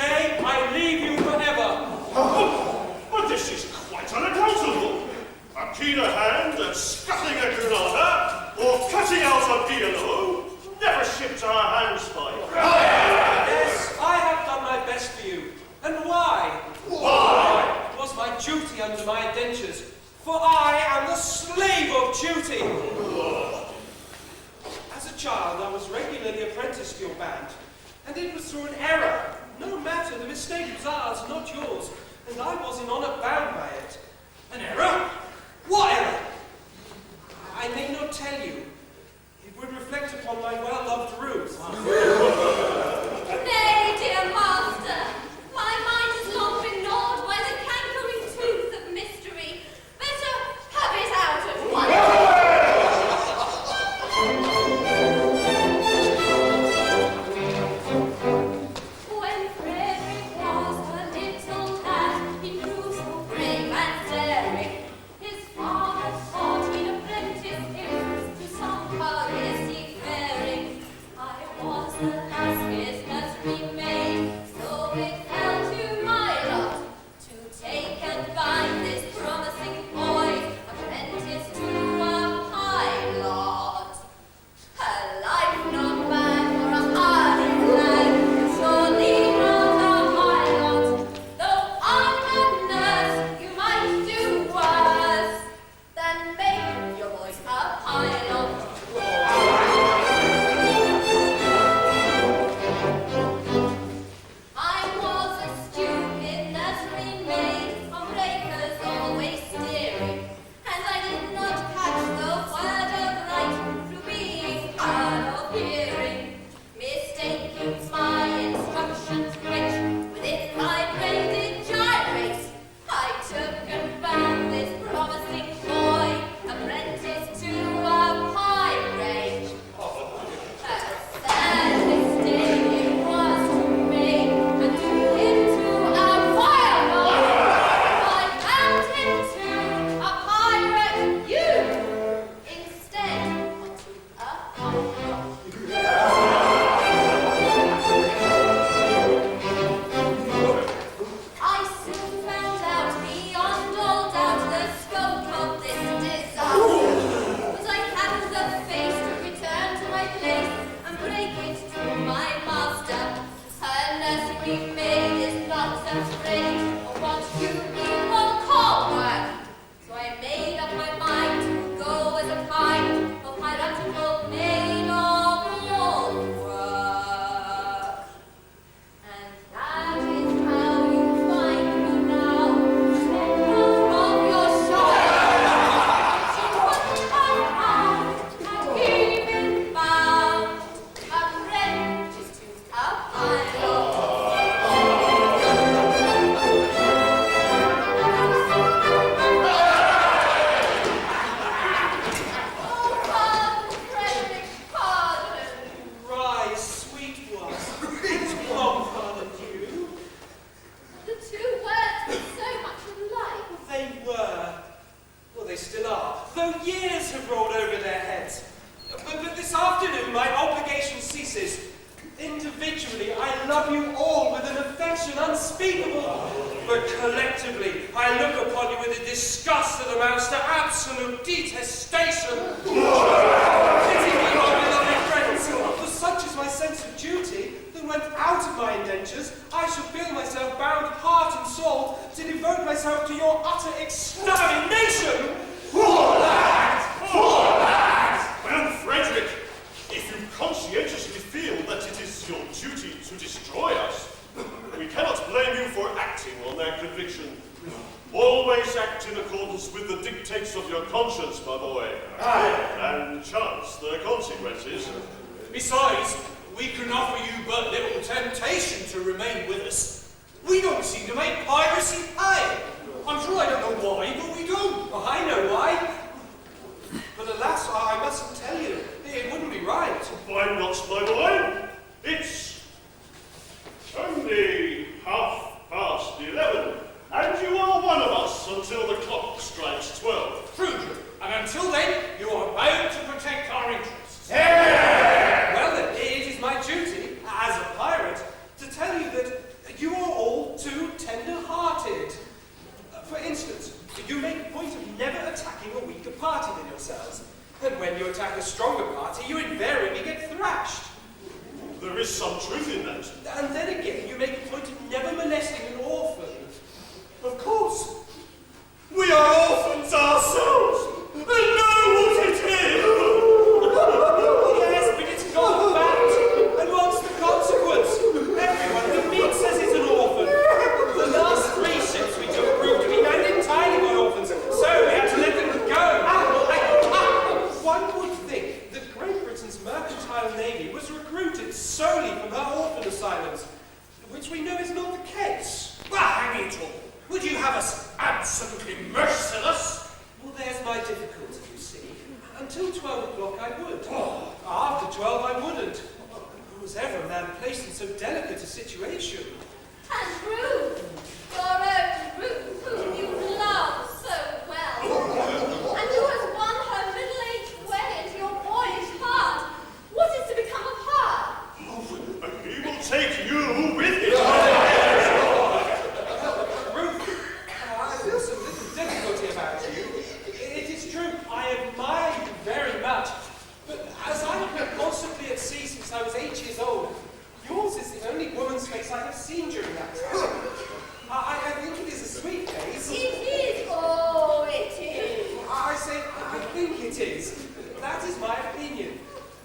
Today, I leave you forever. But this is quite unaccountable. A keener hand at scuttling a granada or cutting out a piano never shipped our hands by. Yes, I have done my best for you. And why? Why? It was my duty under my indentures, for I am the slave of duty. As a child, I was regularly apprenticed to your band, and it was through an error. No matter, the mistake was ours, not yours, and I was in honour bound by it. An error? What error? I may not tell you. It would reflect upon my well-loved Ruth. Nay, dear master, my mind has long been gnawed by the cankering tooth of mystery. Better have it out at once. When Frederick was a little lad, he grew so brave and daring. His father thought he'd apprentice him to some career seafaring. I was the last his nursery maid, so it fell to my lot to take and bind this promising boy, apprentice to a pilot. A life not bad for a hardy lad, surely not a high lot. Though I'm a nurse, you might do worse than make your boy a pilot. I was a stupid nursery maid, on breakers always steering, and I did not catch the word of right through being hard of hearing, mistaking my instructions which within my brain did gyrate. I took and bound this promising boy, apprentice to a pirate. A sad mistake it was to make, and to him to a fireball. I bound him to a pirate, you, instead of to a pilot. I soon found out beyond all doubt the scope of this disaster. But I hadn't the face to return to my place and break it to my master. Her nursery maid is not afraid of what you people call work. So I made up my mind to go as a kind of piratical maid of all work. And that is how you find her now, member of your shire. She put her hand and he been bound, apprentice to a pilot. Oh, pardon, Frederick, pardon. Rise, sweet one. It's one pardon you. The two words were so much alike. They were. Well, they still are, though years have rolled over their heads. But this afternoon, my obligation ceases. Individually, I love you all with an affection unspeakable. But collectively, I look upon you with a disgust that amounts to absolute detestation. Pity me, my beloved friends, for such is my sense of duty, that when out of my indentures, I shall feel myself bound heart and soul to devote myself to your utter extermination. For that! Well, Frederick, if you conscientiously feel that it is your duty to destroy us, we cannot blame you for acting on that conviction. Always act in accordance with the dictates of your conscience, my boy. And chance the consequences. Besides, we can offer you but little temptation to remain with us. We don't seem to make piracy pay. I'm sure I don't know why, but we do. Oh, I know why. But alas, I mustn't tell you. It wouldn't be right. Why not, my boy? It's only 11:30, and you are one of us until the clock strikes 12. True. And until then, you are bound to protect our interests. Well then, it is my duty, as a pirate, to tell you that you party, you invariably get thrashed. There is some truth in that. And then again, you make a point of never molesting an orphan. Of course. We are orphans ourselves, and know what it is. Yes, but it's gone back. And what's the consequence? Everyone who meets says it's an orphan. The last 3 ships we took proved to be manned entirely by orphans, so we had to let them go. One would think that Great Britain's mercantile navy was recruited solely from her orphan asylums, which we know is not the case. Well, hang it all. Would you have us absolutely merciless? Well, there's my difficulty, you see. Until 12 o'clock I would. After 12 I wouldn't. Was ever a man placed in so delicate a situation? And Ruth, your own Ruth, whom you love so well, and who has won her middle-aged way into your boyish heart. What is to become of her? Oh, he will take you with him. Ruth, I feel some little difficulty about you. It is true, I admire you very much, but as I have been constantly at sea since I was 8 years old, yours is the only woman's face I have seen during that time. I think it is a sweet face. It is, oh, it is. I say, I think it is. That is my opinion.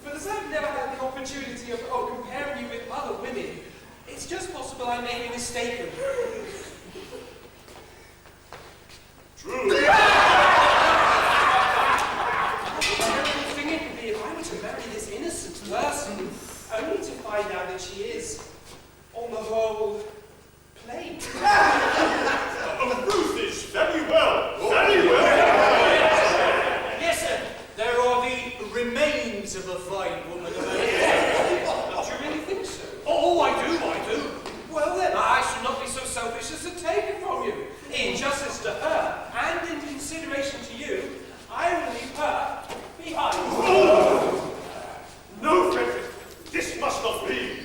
But as I've never had the opportunity of comparing you with other women, it's just possible I may be mistaken. True. What a terrible thing it would be if I were to marry this innocent person, only to find out that she is, on the whole, plain. Ruth is very well. Very well. Yes, sir. There are the remains of a fine woman about here. Do you really think so? Oh, I do. Well then, I should not be so selfish as to take it from you. In justice to her, and in consideration to you, I will leave her behind. No, Frederick, this must not be.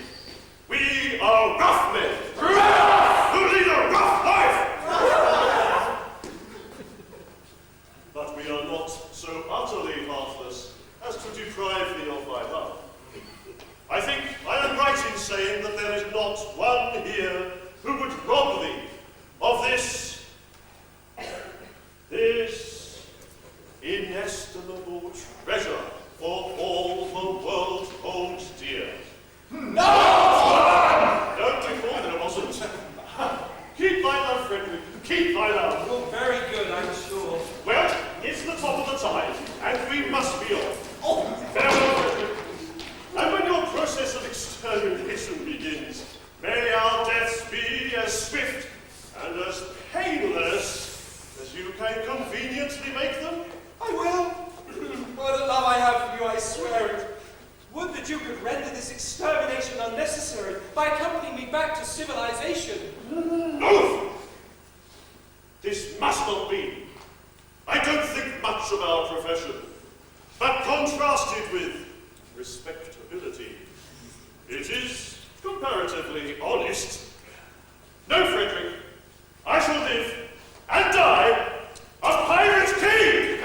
We are rough men. Who lead a rough life. But we are not so utterly heartless as to deprive thee of thy love. I think I am right in saying that there is not one here who would rob thee of this inestimable treasure for all the world holds dear. No! Don't recall that it wasn't. Keep thy love, Frederick. Keep thy love. You're very good, I'm sure. Well, it's the top of the tide, and we must be off. Oh, farewell, Frederick. And when your process of extermination begins, may our deaths be as swift and as painless as you can conveniently make them. I will. By the love I have for you, I swear it. Would that you could render this extermination unnecessary by accompanying me back to civilization. No! This must not be. I don't think much of our profession, but contrasted with respectability, it is comparatively honest. No, Frederick, I shall live and die a pirate king!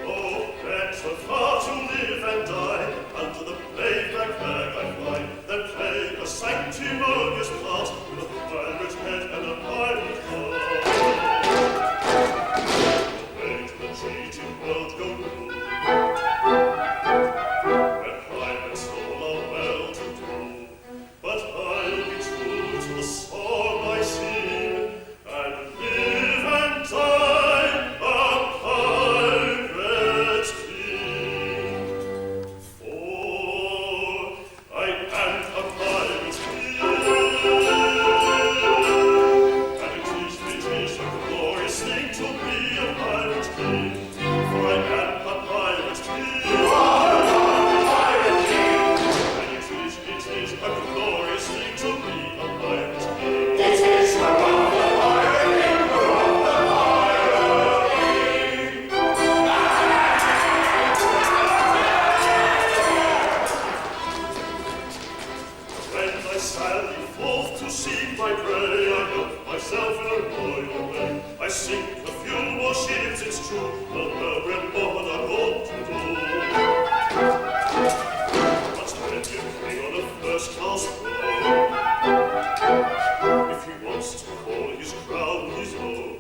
Oh, better far to live and die under the plague-black flag I fly than play a sanctimonious part with a pirate head and a pirate heart. Away to the cheating world go blue, where pirates all are well to do. But I'll be true to the song I sing, and live and die a pirate king. For I am a pirate king. I sally forth to seek my prey. I help myself in a royal way. I sink a few more ships, it's true, but the bread I ought to do. But when you're king on a first-class throne, if he wants to call his crown his own,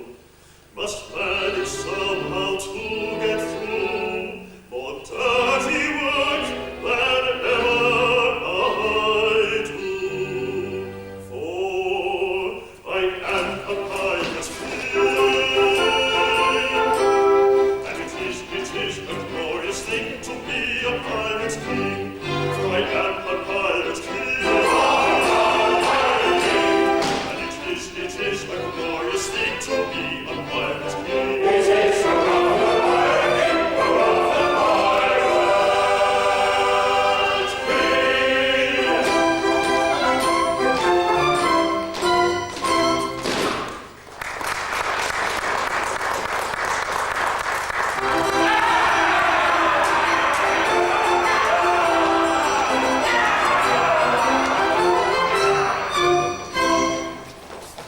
must manage somehow to get through more dirty work than ever I do. For I am a pirate's king, and it is a glorious thing to be a pirate's king. For I am a pirate's king, and it is a glorious thing to be a pirate's king. It is a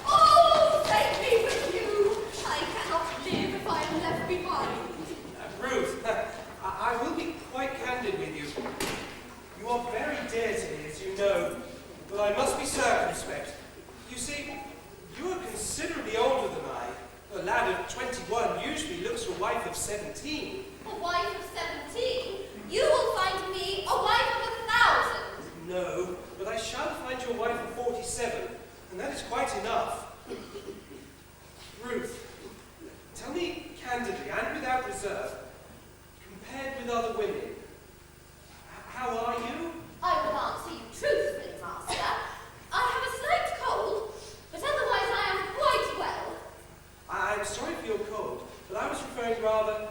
Oh, take me with you. I cannot live if I am left behind. Ruth, I will be quite candid with you. You are very dear to me, as you know, but I must be circumspect. You see, you are considerably older than I. A lad of 21 usually looks for a wife of 17. A wife of 17? You will find me a wife of 1,000. No, but I shall find you a wife of 47, and that is quite enough. Ruth, tell me candidly and without reserve, compared with other women, how are you? I will answer you truthfully, Master. I have a slight cold, but otherwise I am quite well. I'm sorry for your cold, but I was referring rather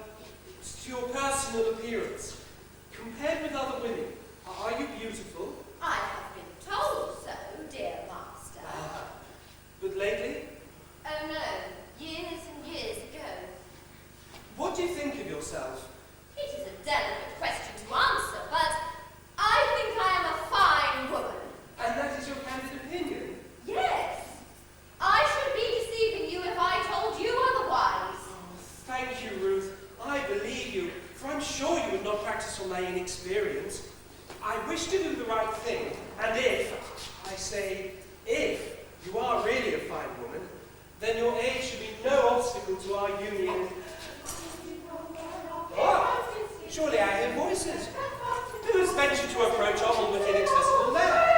to your personal appearance. Compared with other women, are you beautiful? I have been told so, dear Master. But lately, Oh no, years and years ago. what do you think of yourself? It is a delicate question to answer, but I think I am a fine woman. And that is your candid opinion? Yes. I should be deceiving you if I told you otherwise. Oh, thank you, Ruth. I believe you, for I'm sure you would not practice on my inexperience. I wish to do the right thing, and if, I say, if you are really a fine woman, then your age should be no obstacle to our union. Oh, surely I hear voices. Who has ventured to approach our almost inaccessible lair?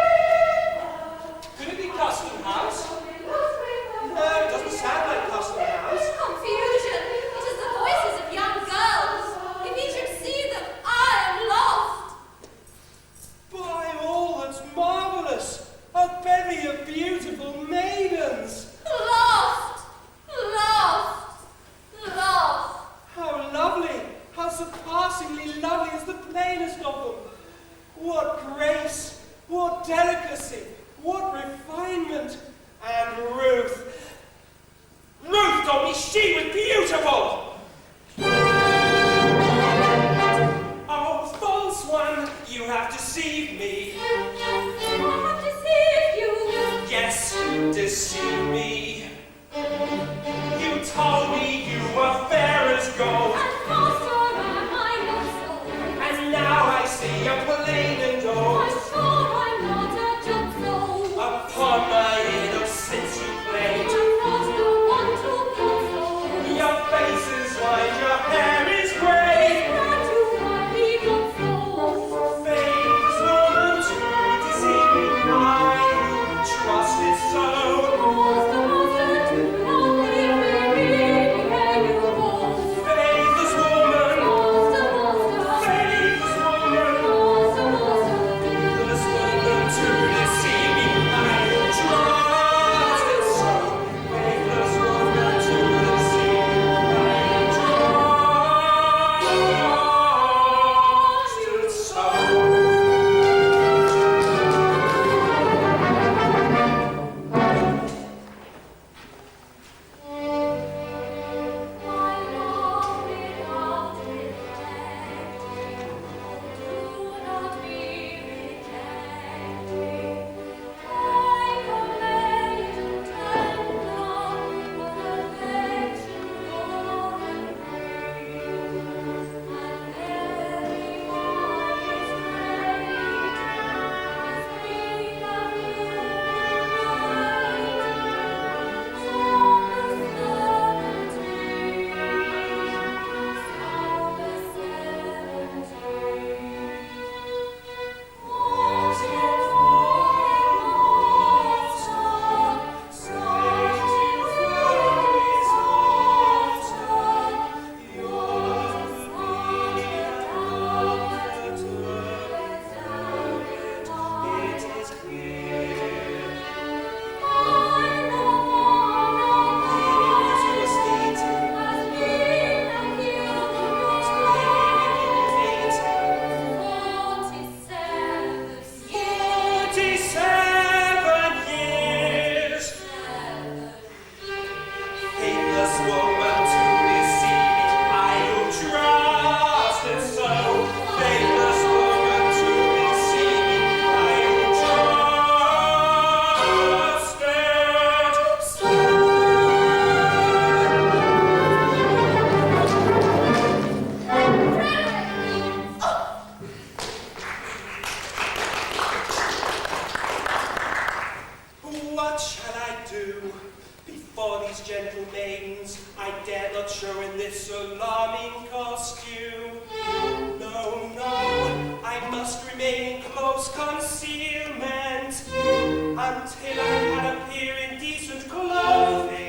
Could it be Custom House? No, it doesn't sound like Custom House. Confusion. It is the voices of young girls. If you should see them, I am lost. By all that's marvellous! A bevy of beautiful maidens! Lost. Lost. Lost. How lovely! How surpassingly lovely is the plainest of them! What grace! What delicacy! What refinement! And Ruth! Ruth told me she was beautiful! Oh, false one! You have deceived me! I have deceived you. Yes, deceive me. You told me you were fair as gold, And master am I not so. and now I see you're plain and I'm old. sure I'm not a jump Upon my innocence you played. I'm not the one to console. Your face is white, your hair is grey. Glad to my legal soul. Fame is woman too. What shall I do? Before these gentle maidens, I dare not show in this alarming costume. No, no, I must remain in close concealment until I can appear in decent clothing.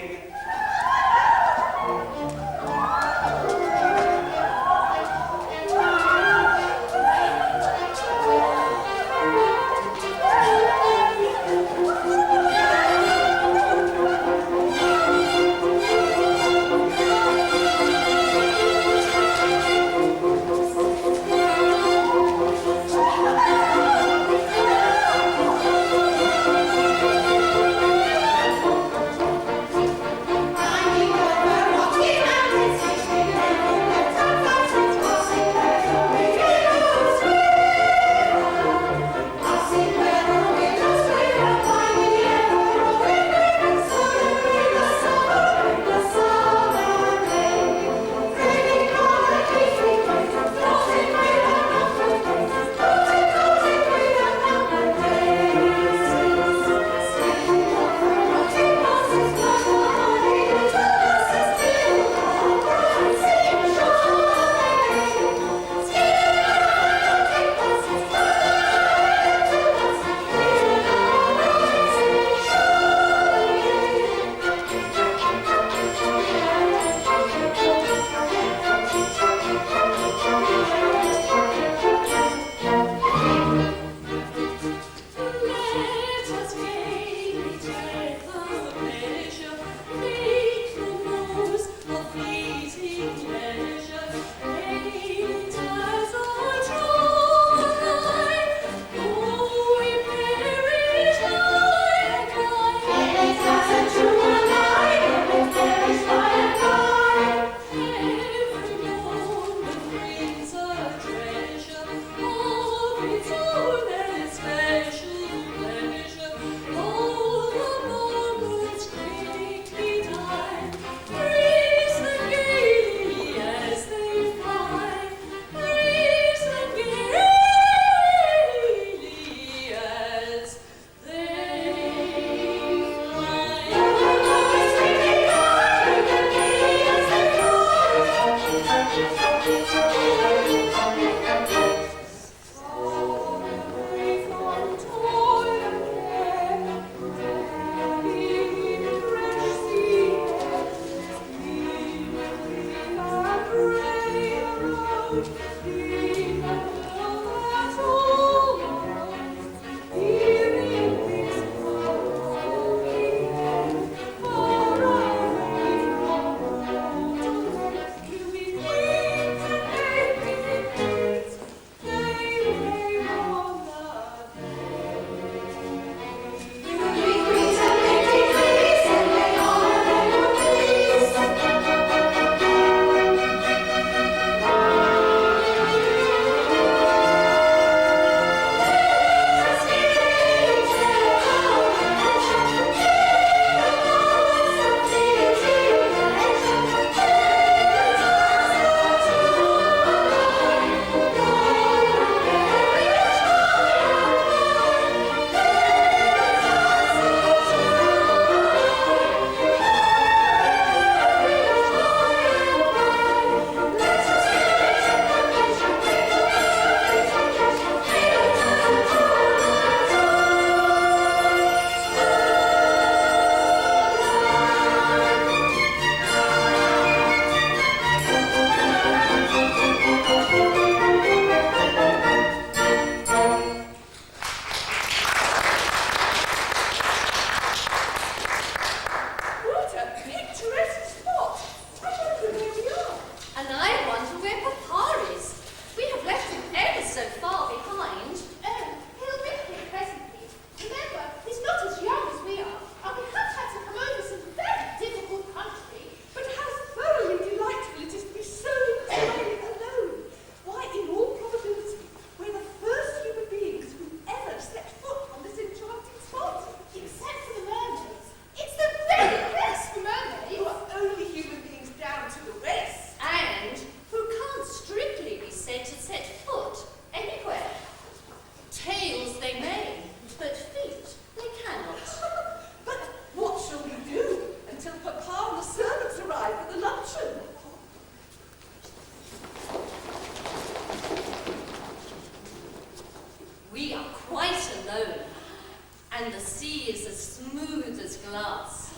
the sea is as smooth as glass.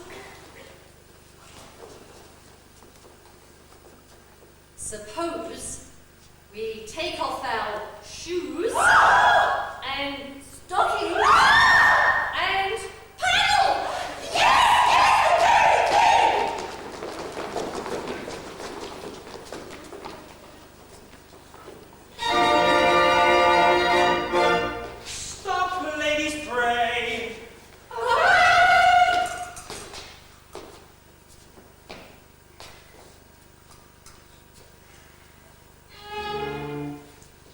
Suppose we take off our shoes and stockings and paddle! Stop, ladies, pray.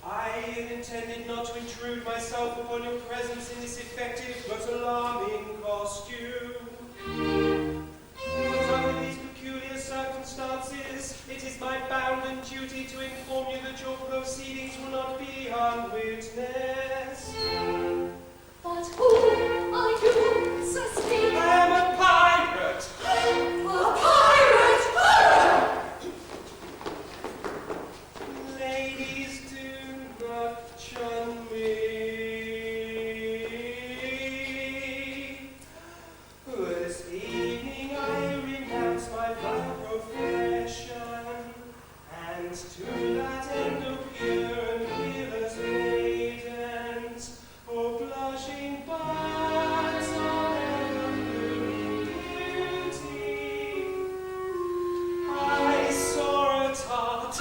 I intended not to intrude myself upon your presence in this effective but alarming costume. But under these peculiar circumstances, it is my bounden duty to inform you that your proceedings will not be unwitnessed. But who are you, Cecily? I am a pirate! A pirate! Ladies, do not shun me. This evening I renounce my vile profession, and to that end appear and live as maidens, or blushing buds of ever-blooming beauty. I saw at heart.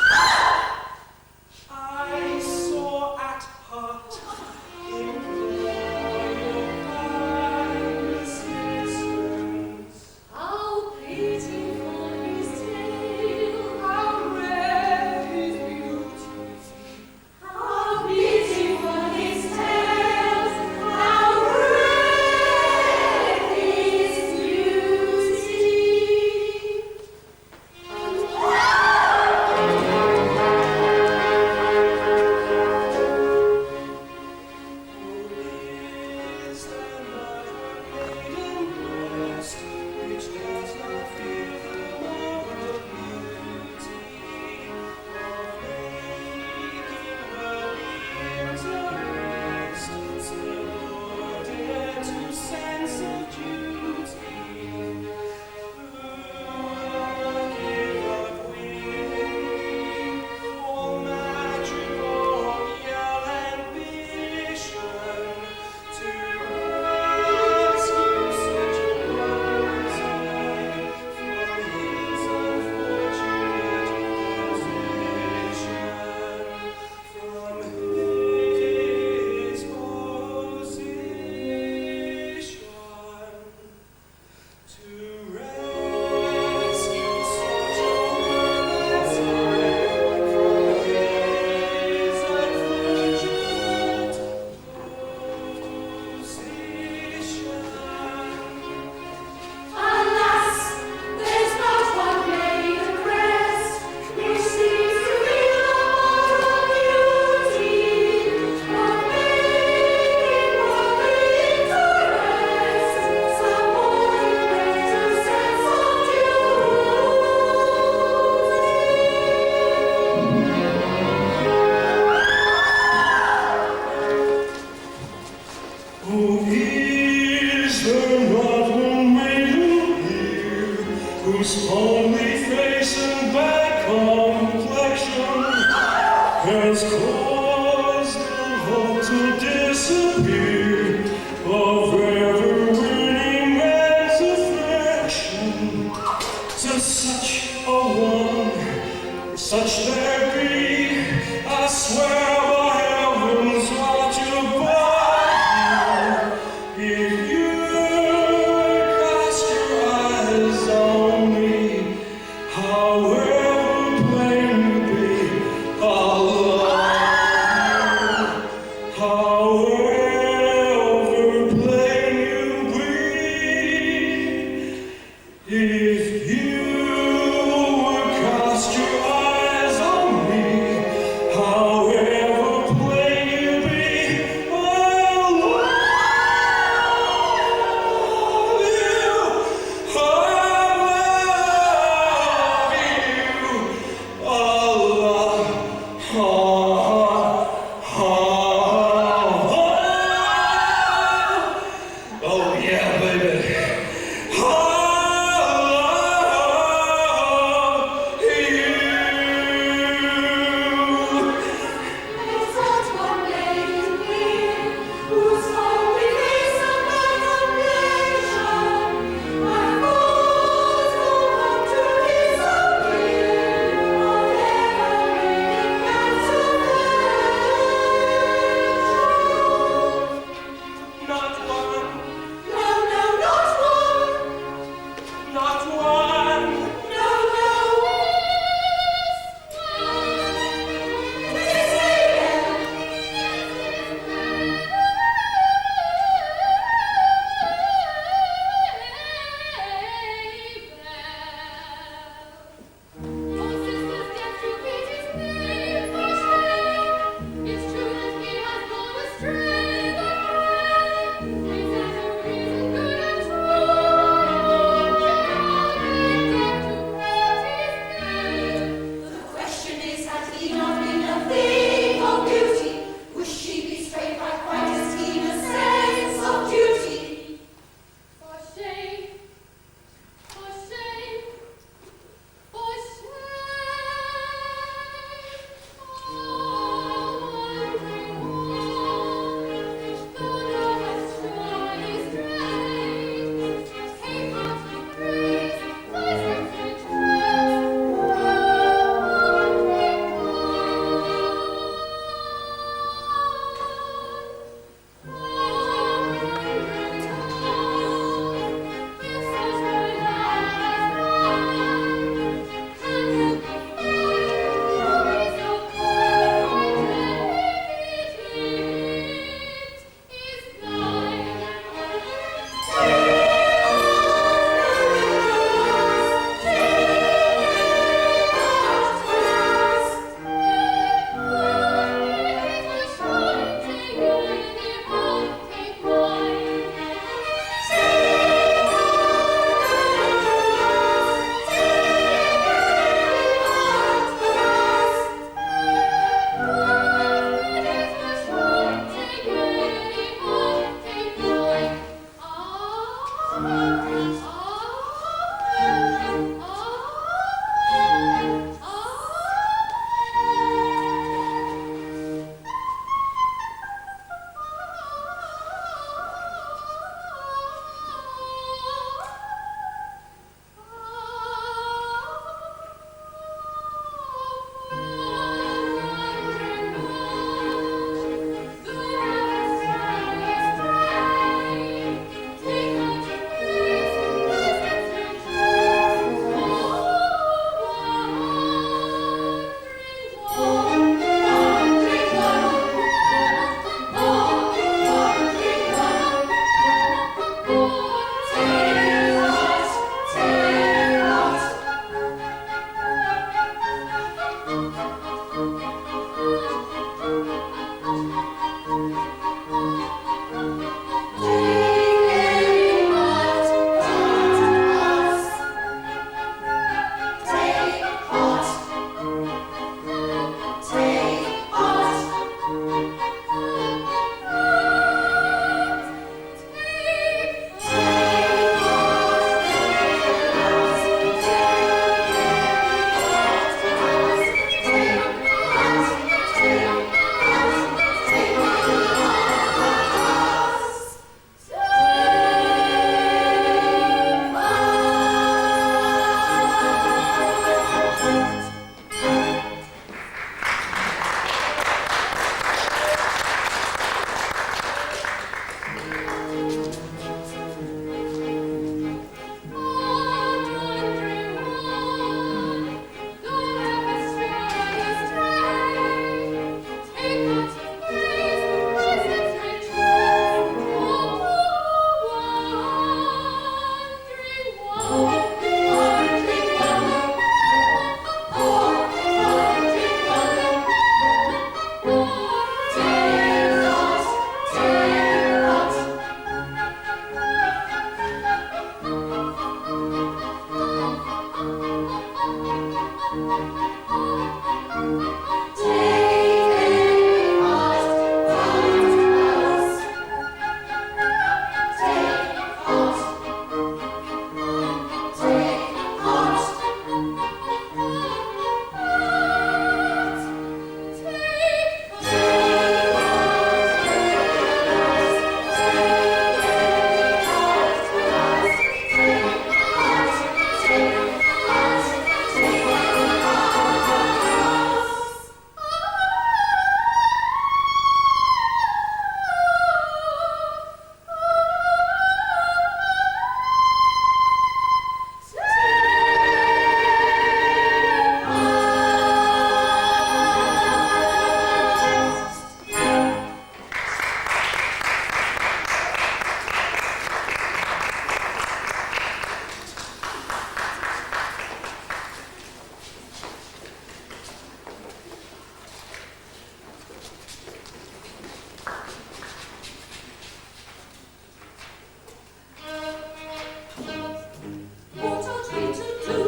I saw at heart. Implore your kind assistance. How beautiful his tale, how rare his beauty. How beautiful his tales, how rare his beauty. Is there not a maiden breast which does not feel the moral beauty of making her ears a rest, subordinate to sense of duty? Who will give up willingly for matrimonial ambition to rescue such a one as I from his unfortunate position, from his position, to rescue such a one as I from his unfortunate position. Alas, there's not one maiden breast which seems to feel the moral beauty of making public interest, subordinate to sense of duty. Oh, is there not one maiden here whose homely face and bad complexion has caused the hope to disappear of ever-winning man's affection? To such a one, such there be, I swear by heavens what you bought. If you cast your eyes on me, however plain you be, I'll love What ought we to do?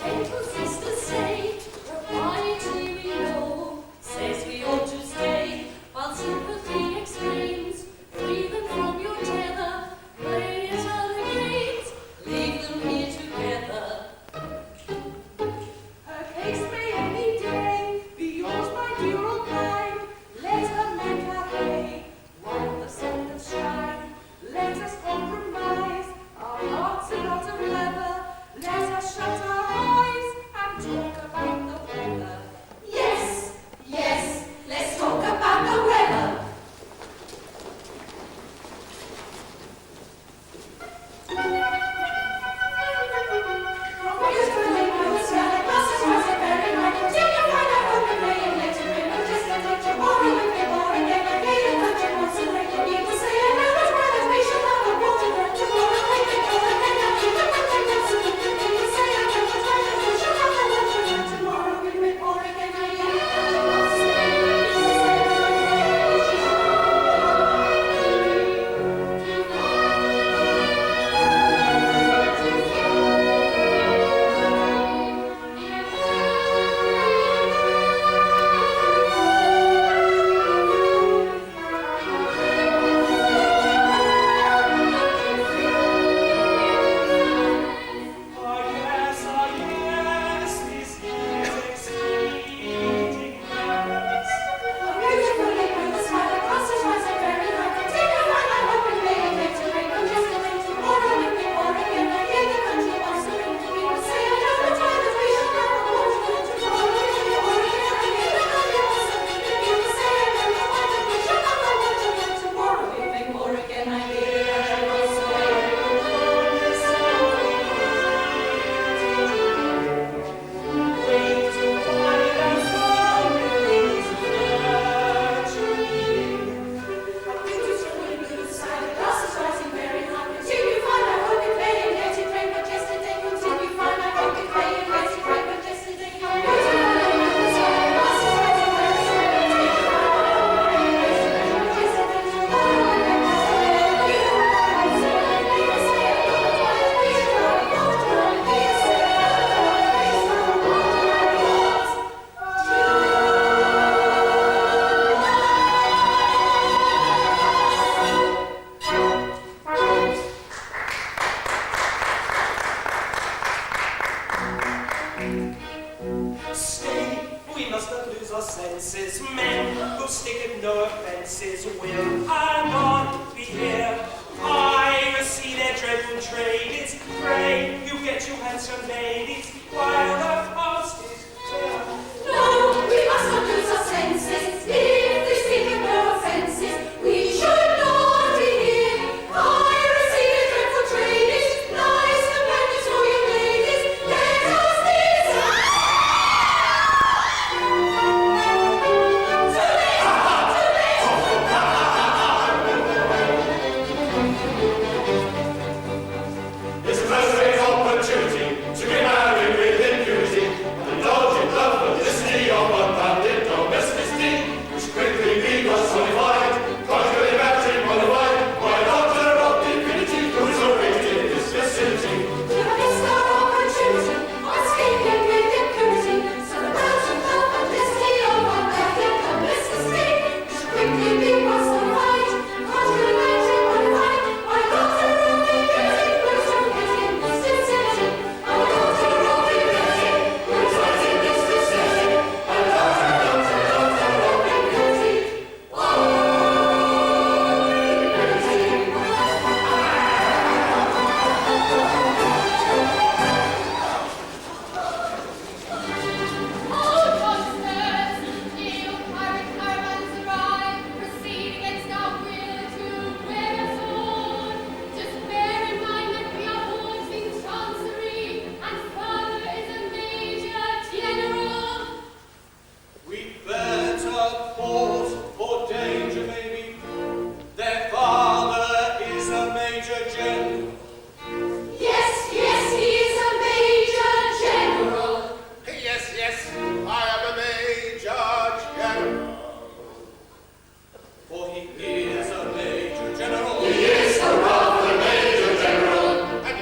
Gentle sisters say, propriety we know, says we ought to stay, while sympathy explains, free them from your tether, play at other games, leave them here together. Her case may any day be yours, my dear old kind. Let her make her hay while the sun does shine. Let us compromise, our hearts are not of leather. Let us shut our eyes and talk about the weather. Yes, yes, let's talk about the weather. Stay, we must not lose our senses. Men who stick at no offences will anon be here. Piracy, their dreadful trade is. Pray you get your handsome ladies while the past is clear. No, we must not lose our senses. If they speak of no offences, we should not be here. Piracy, a dreadful trade is. Nice companions for you ladies. Let us desire. It's a most great opportunity to get married with impunity and indulge in love, felicity of unbounded domesticity, which quickly becomes solidified, conjugally matching modified by an altar of divinity who is awaited in this vicinity. To miss our opportunity, escaping with impunity, so the rounds of love and felicity of unbounded domesticity, which quickly becomes solidified, conjugally matching modified by an altar of divinity who is awaited in this vicinity. An altar of divinity who is awaited in this vicinity. An altar of divinity. All monsters, ill pirate caravans arrive, proceed against our will to rehearsal. Just bear in mind that we are boards in chancery, and father is a major general. We'd better pause, for danger may be. Their father is a major general. Yes, yes, he is a major general. Yes, yes, I am a major general. For he is a major general. He is a rather major general. And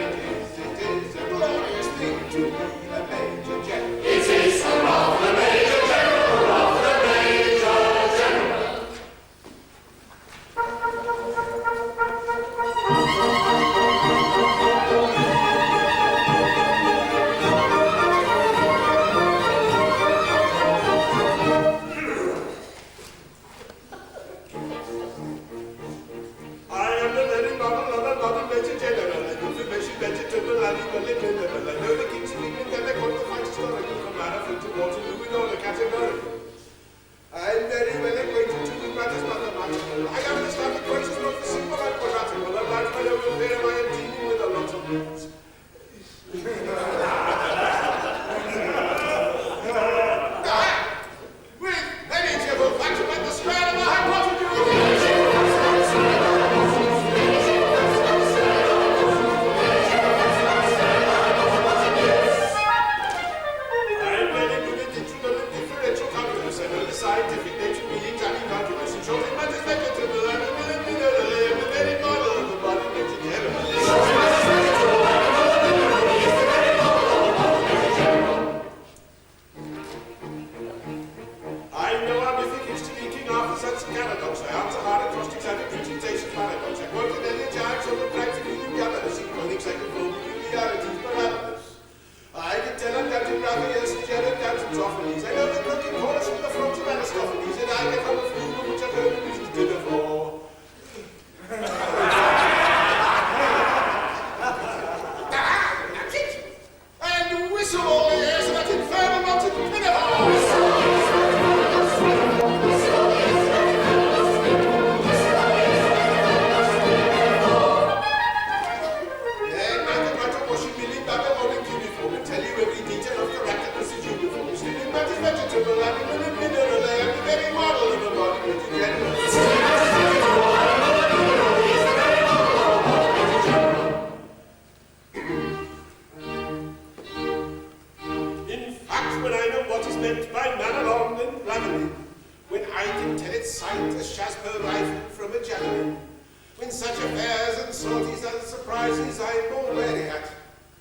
I'm born a maniac,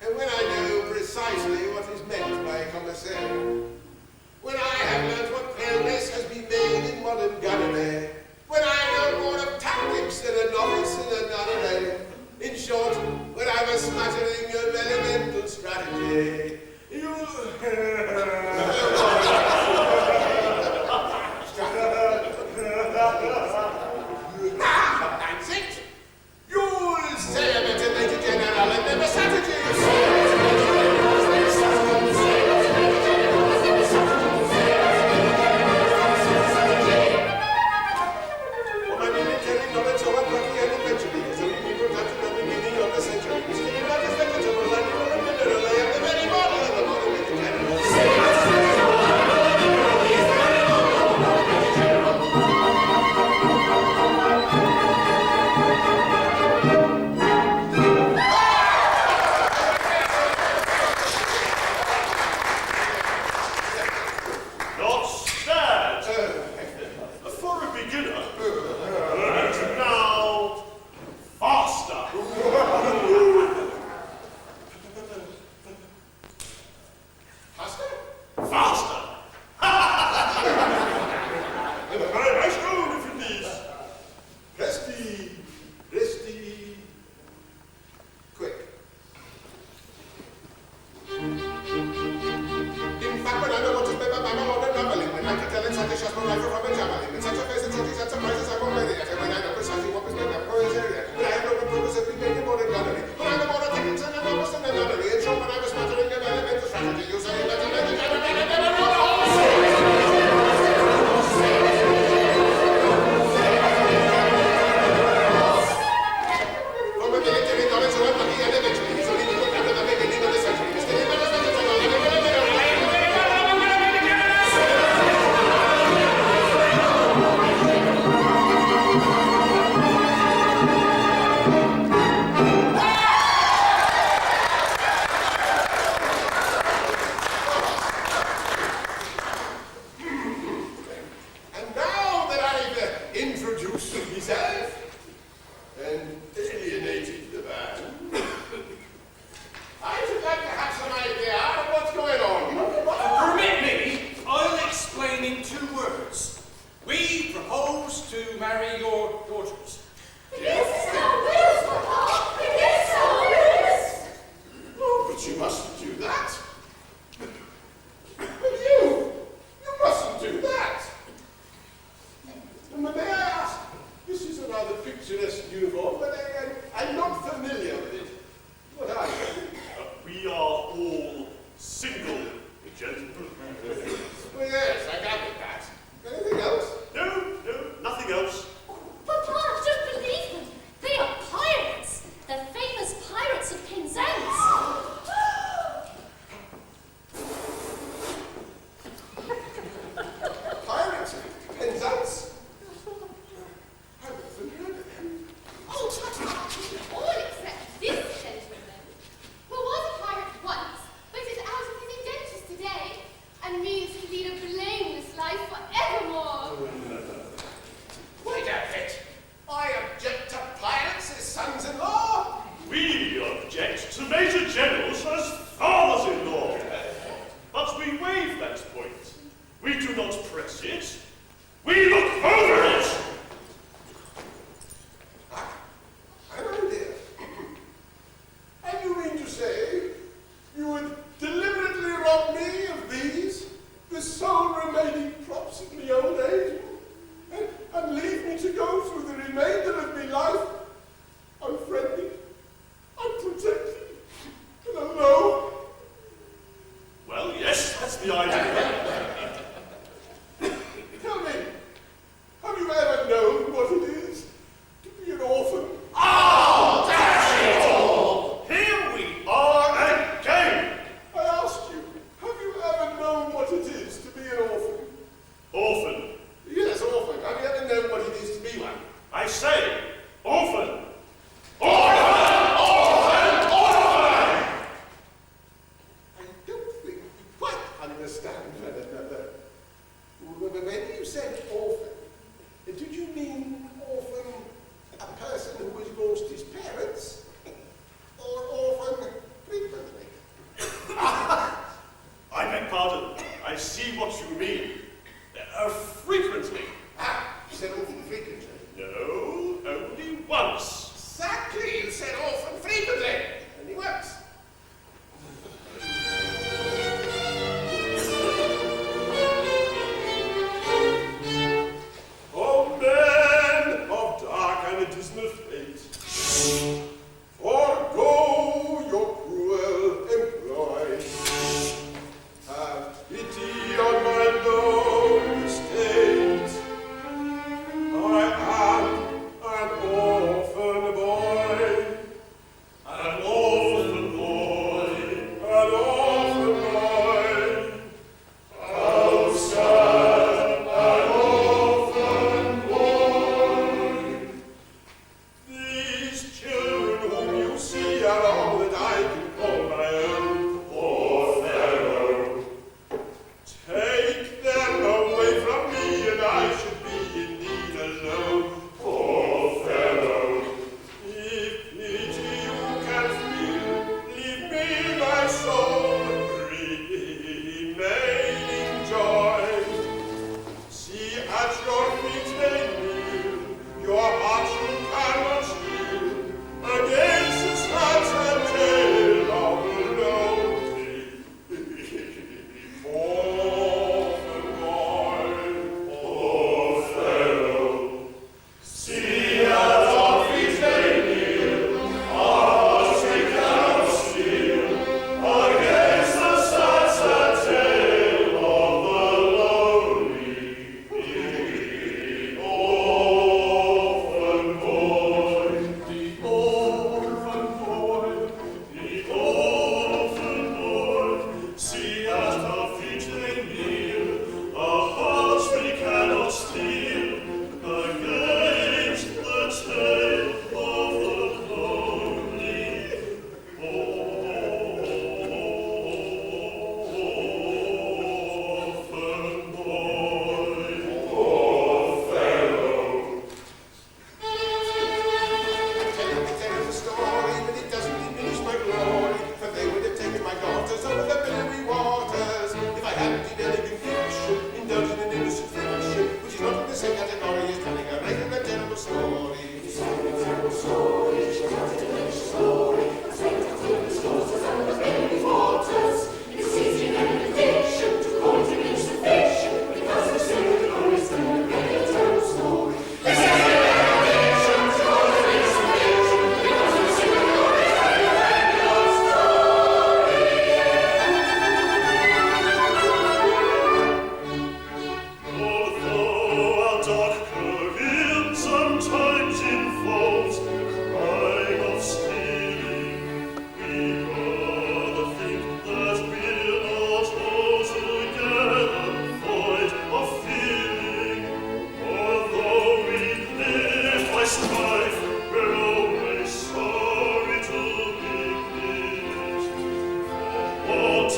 and when I know precisely what is meant by commissary, when I have learnt what progress has been made in modern gunnery, when I know more of tactics than a novice in a nunnery, in short, when I'm a smattering of elemental strategy, That's it! You'll say a bit of Major General and never For my military knowledge, so unlucky and eventually, as only people got to the beginning of the century. Still not as vegetable and even a mineral, I am the very model of the modern Major General. Not stand. For a beginner. And now, faster. Faster? Faster. I show if you please. Resty, quick. In fact, when I know what to spend my mamma on a rumbling, when I can tell in such a shot my rifle from a javelin, in such a face and such a surprises I'm already at, and when I know precisely what was meant for his area, when I have no progress of being made in modern gunnery, when I know more of techniques and a novice in a nunnery, in short, when I was smattering of elemental strategy, you say that you make a general and never know the whole From a military knowledge, so unlucky and eventually, he's only people after the beginning of the century. Still in And now that I've introduced myself and alienated the man, I should like to have some idea of what's going on. Permit me, I'll explain in 2 words. We propose to marry your daughters. Against our wills, Papa! Against our wills! Oh, but you mustn't do that. But you mustn't do that. May I ask, this is a rather picturesque uniform, but I'm not familiar with it. What are you? We are all single, gentlemen. Well, yes, I gathered that. Anything else? No, nothing else. Papa, don't believe them. They are pirates. The famous pirates of Penzance. Pirates? Penzance? I haven't heard of them. Oh, all except this gentleman, who was a pirate once, but is out of his indentures today, and means to lead a blameless life forevermore. Wait a bit. I object to pirates as sons-in-law. We object to Major Generals as fathers-in-law. But we waive that point. We do not press it. We look over it. I have an idea. And you mean to say you would deliberately rob me of these, the sole remaining props of my old age, and leave me to go through the remainder of my life unfriended, unprotected, and alone? Well, yes, that's the idea. Tell me, have you ever known what it is to be an orphan? Oh, that's it all! Here we are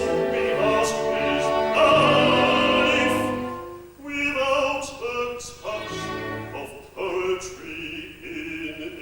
what we ask is life without a touch of poetry in it.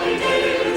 Happy day,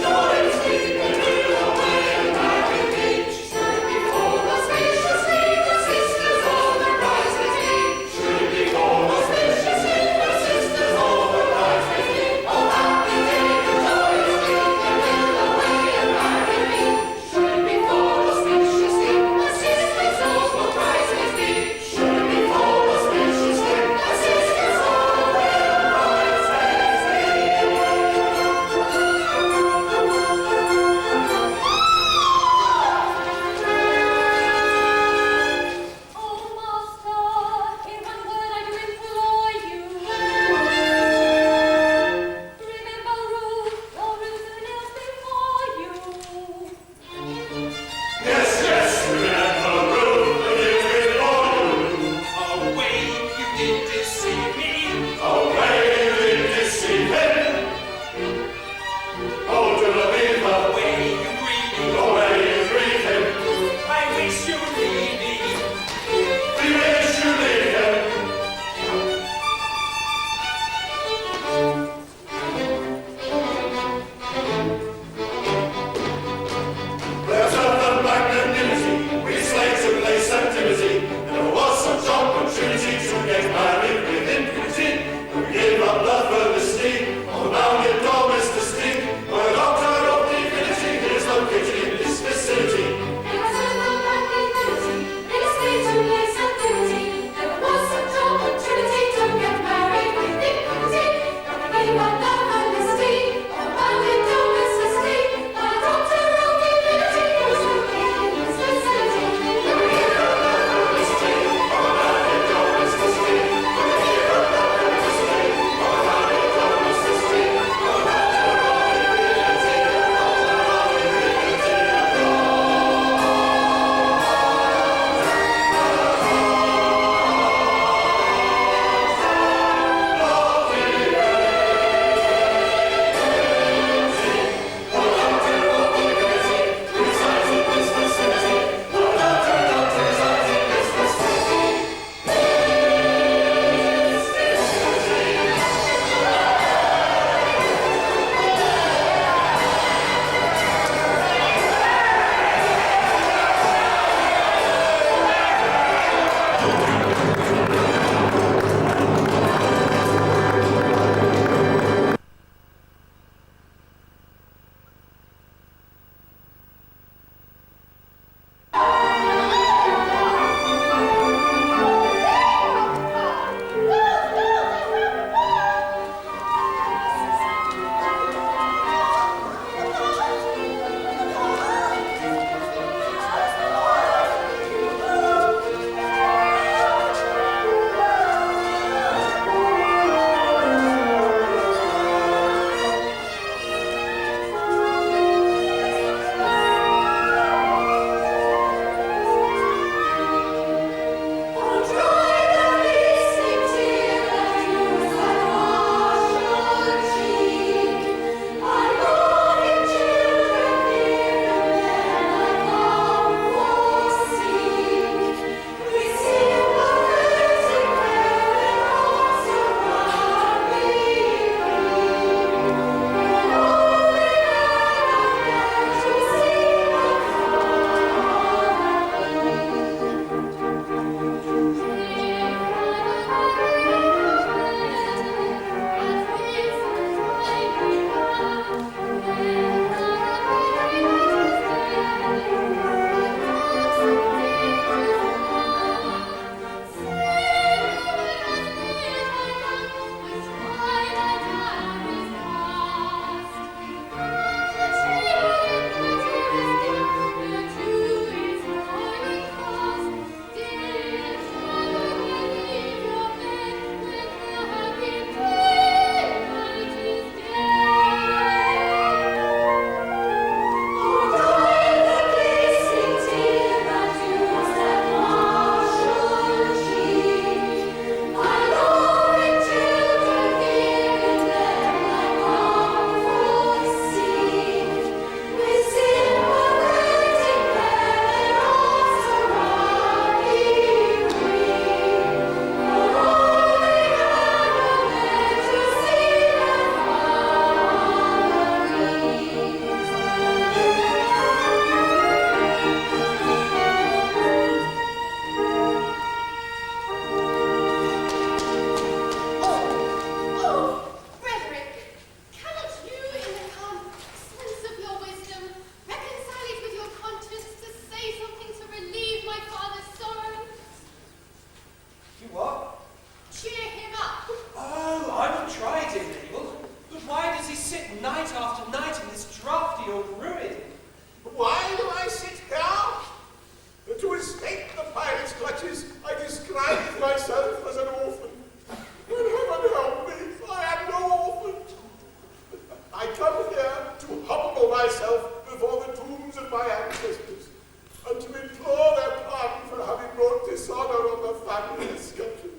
come here to humble myself before the tombs of my ancestors, and to implore their pardon for having brought dishonor on the family escutcheon.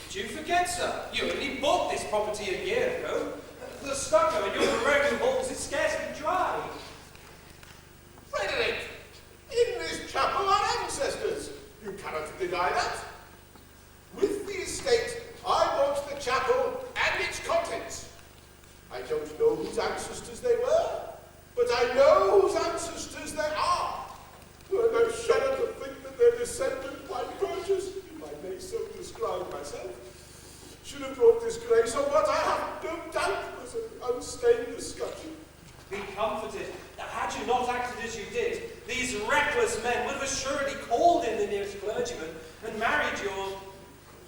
Do you forget, sir? You only bought this property a year ago. The stucco in your Baroque halls is scarcely dry. Frederick, in this chapel are ancestors. You cannot deny that. With the estate, I bought the chapel and its contents. I don't know whose ancestors they were, but I know whose ancestors they are. And I shudder to think that their descendant by purchase, if I may so describe myself, should have brought disgrace on what I have no doubt was an unstained escutcheon. Be comforted. Had you not acted as you did, these reckless men would have assuredly called in the nearest clergyman and married your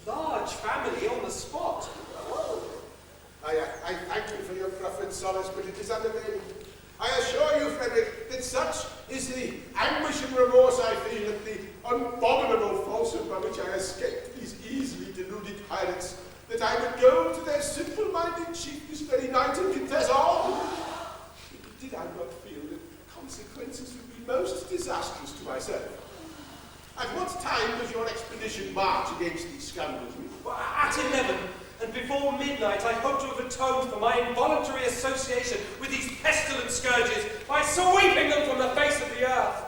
large family on the spot. Oh, I thank you for your proffered solace, but it is unavailing. I assure you, Frederick, that such is the anguish and remorse I feel at the abominable falsehood by which I escaped these easily deluded pirates, that I would go to their simple-minded chief this very night and confess all. Did I not feel that consequences would be most disastrous to myself? At what time does your expedition march against these scoundrels? Well, at 11, and before midnight I hope to have atoned for my involuntary association with these pestilent scourges by sweeping them from the face of the earth.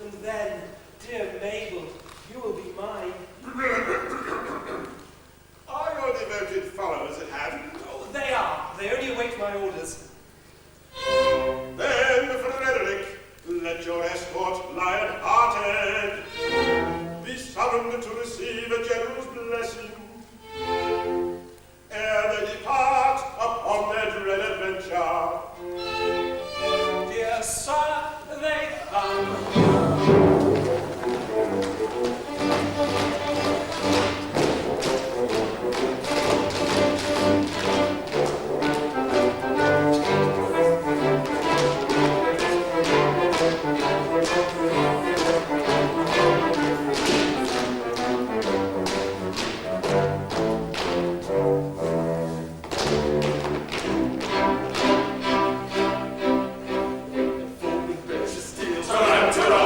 And then, dear Mabel, you will be mine. Are your devoted followers at hand? Oh, they are. They only await my orders. Then, Frederick, let your escort lion-hearted be summoned to receive a general's blessing ere they depart upon their dread adventure. Dear sir, they come. Tarantula!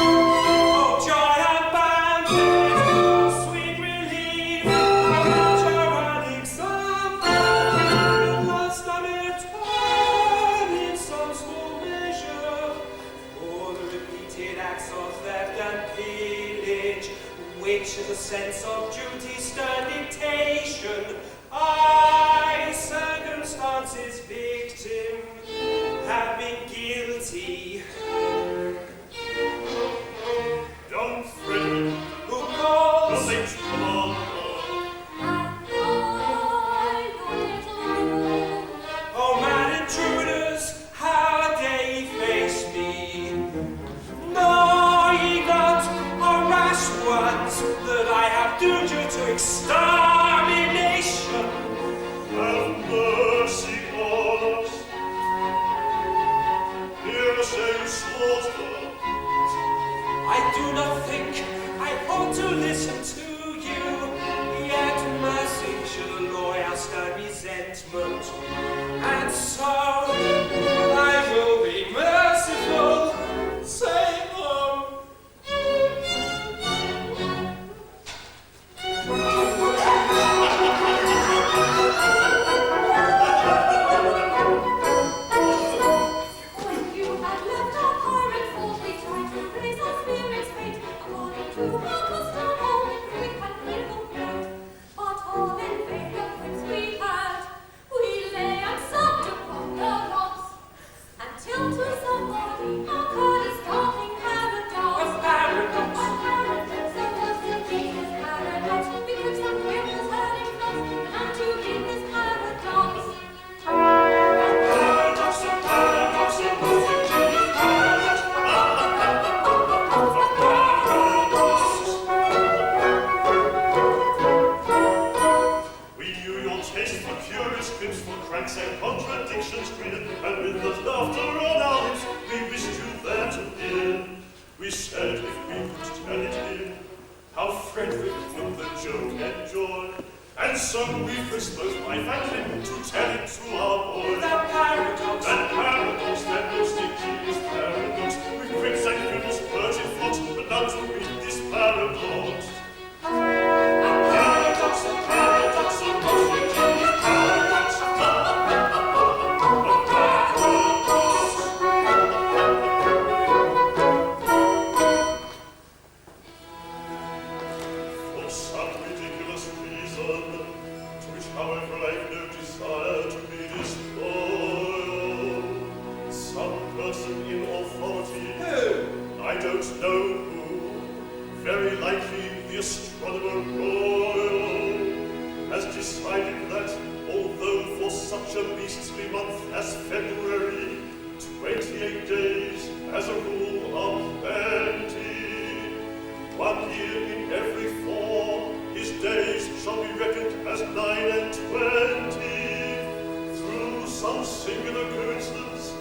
Oh, joy abandoned, oh, sweet relief, tyrannic some, at last I'm in some small measure, for the repeated acts of theft and pillage, which is a sense of duty, stern dictation, I, circumstance's victim, have been guilty. Young Frederick, Who calls? the late commander, Oh, mad intruders, how dare ye face me? Know ye not, O rash ones, that I have doomed you to extermination? have mercy on us. Hear us say you slaughter. I do not think I ought to listen to you, yet mercy should alloy our stern resentment, and so I will be merciful. Say on. You had left our pirate fort, we tried to raise our spirits' fate, according to our custom, all in quick and fearful fate. But all in vain the quips we had, we lay and sobbed upon the rocks, until to somebody occurred a startling paradox. A paradox. A paradox, there was indeed this paradox, because some criminals heard in flux, and unto in this paradox. Paradox, a paradox, a perfect genius paradox. We knew your taste for curious quips, for cranks and contradictions grin, and with the laughter on our lips, we wished you there to hear. We said if we could tell it in, how Frederick would the joke enjoy. And so we frisked both wife and limb to tell it to our boy. That paradox. That paradox, that most ingenious paradox, with quips and quibbles perched flocks, but now to read this paradox. A paradox, a paradox, a most ingenious paradox. A paradox. For some ridiculous reason, to which however I've no desire to be disloyal, some person in authority, Who? I don't know who, very likely the astronomer royal, has decided that although for such a beastly month as February, 28 days as a rule are plenty, 1 year in every 4 his days shall be reckoned as 9 and 20. Through some singular coincidence,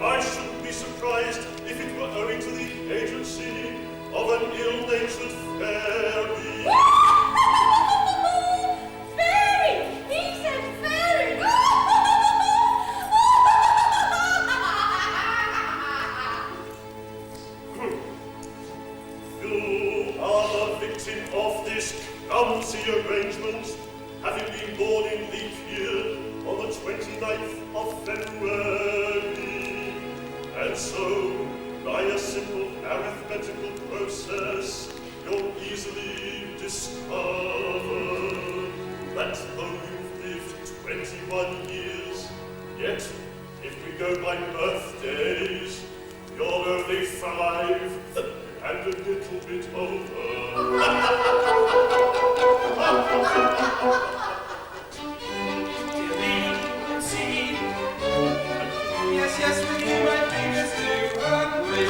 I shouldn't be surprised if it were owing to the agency of an ill-natured fairy. Fairy! He said fairy! You are the victim of this clumsy arrangement, having been born in leap year on the 29th of February. And so, by a simple arithmetical process, you'll easily discover that though you've lived 21 years, yet, if we go by birthdays, you're only 5 and a little bit older. Dear me, and see. Yes, yes, with you my fingers do agree.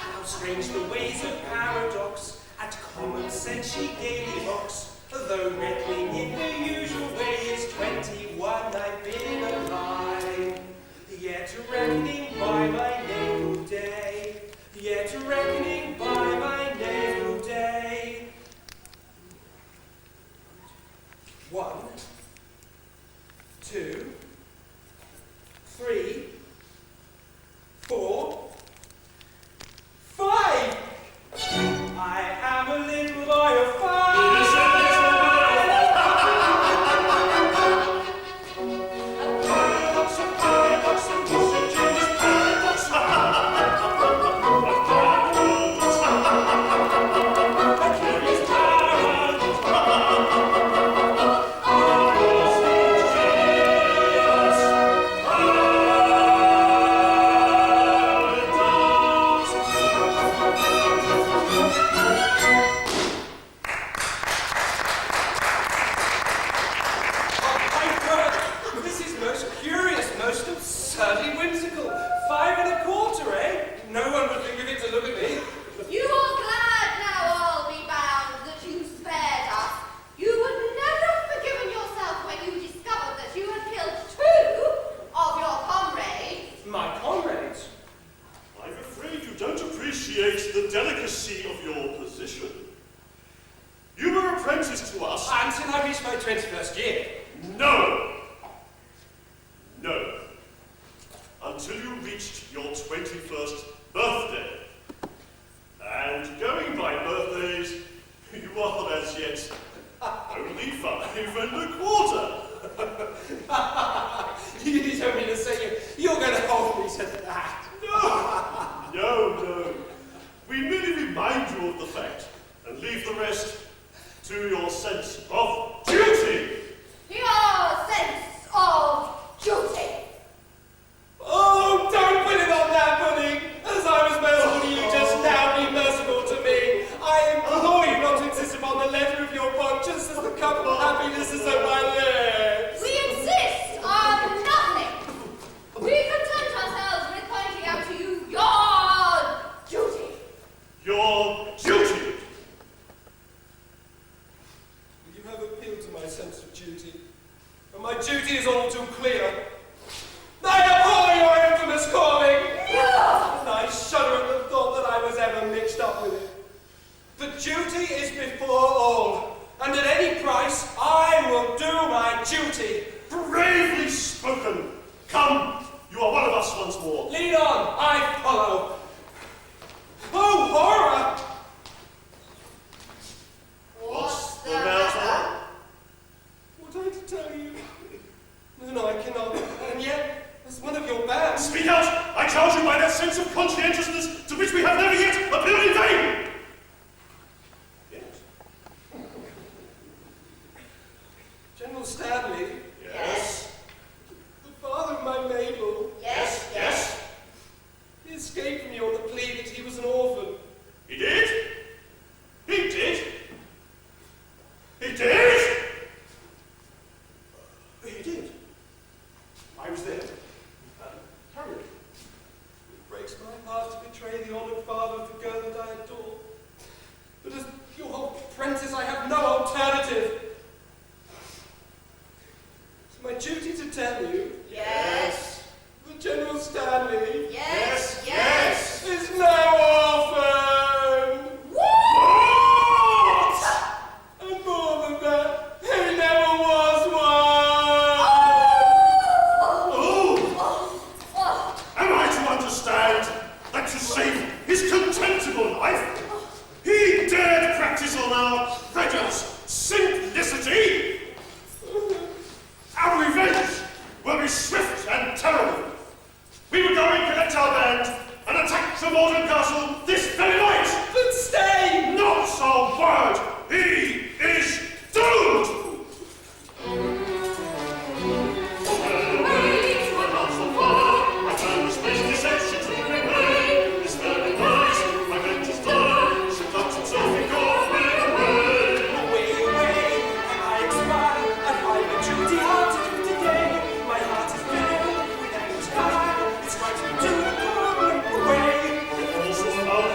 How strange the ways of paradox, at common sense she daily mocks, though reckoning in the usual way is 21 I've been alive. Yet reckoning by my natal day, yet reckoning by my natal day. 1, 2, 3, appreciate the delicacy of your position. You were apprenticed to us. Until I reached my 21st year. No. No. Until you reached your 21st birthday. And going by birthdays, you are as yet only 5 1/4. You don't mean to say you're going to hold me to that. No. We merely remind you of the fact and leave the rest to your sense of duty. Your sense of duty. Oh, don't put it on that pudding! As I was merciful to you just now, be merciful to me. I implore you not to insist upon the letter of your book, just as the cup of happiness is at my lips. We insist on nothing. We content ourselves with pointing out to you your duty. Your duty. You have appealed to my sense of duty, and my duty is all too clear. I abhor your infamous calling! And I shudder at the thought that I was ever mixed up with it. The duty is before all, and at any price I will do my duty. Bravely spoken. Come, you are one of us once more. Lead on, I follow. Oh, horror! What's the matter? What I to tell you? No, I cannot. And yet, as one of your band. Speak out! I charge you by that sense of conscientiousness to which we have never yet appealed in vain! Yes. General Stanley. Yes. The father of my Mabel. Yes. He escaped from you on the plea that he was an orphan. He did? He did? He did? He did. I was there. Carry on. It breaks my heart to betray the honoured father of the girl that I adore. But as your apprentice, I have no alternative. It's my duty to tell you. Yes. That General Stanley. Yes. Is no orphan. What? And more than that, he never was one. Am I to understand that to save his contemptible life, he dared practice on our credulous simplicity? Our revenge will be swift and terrible. We will go and collect our band and attack Tremorden Castle this very night. But stay! Not a word. He is doomed. Away, and I expire. I find my duty hard to do today. My heart is filled with anguish high. It strikes me to the core. Away. Also, our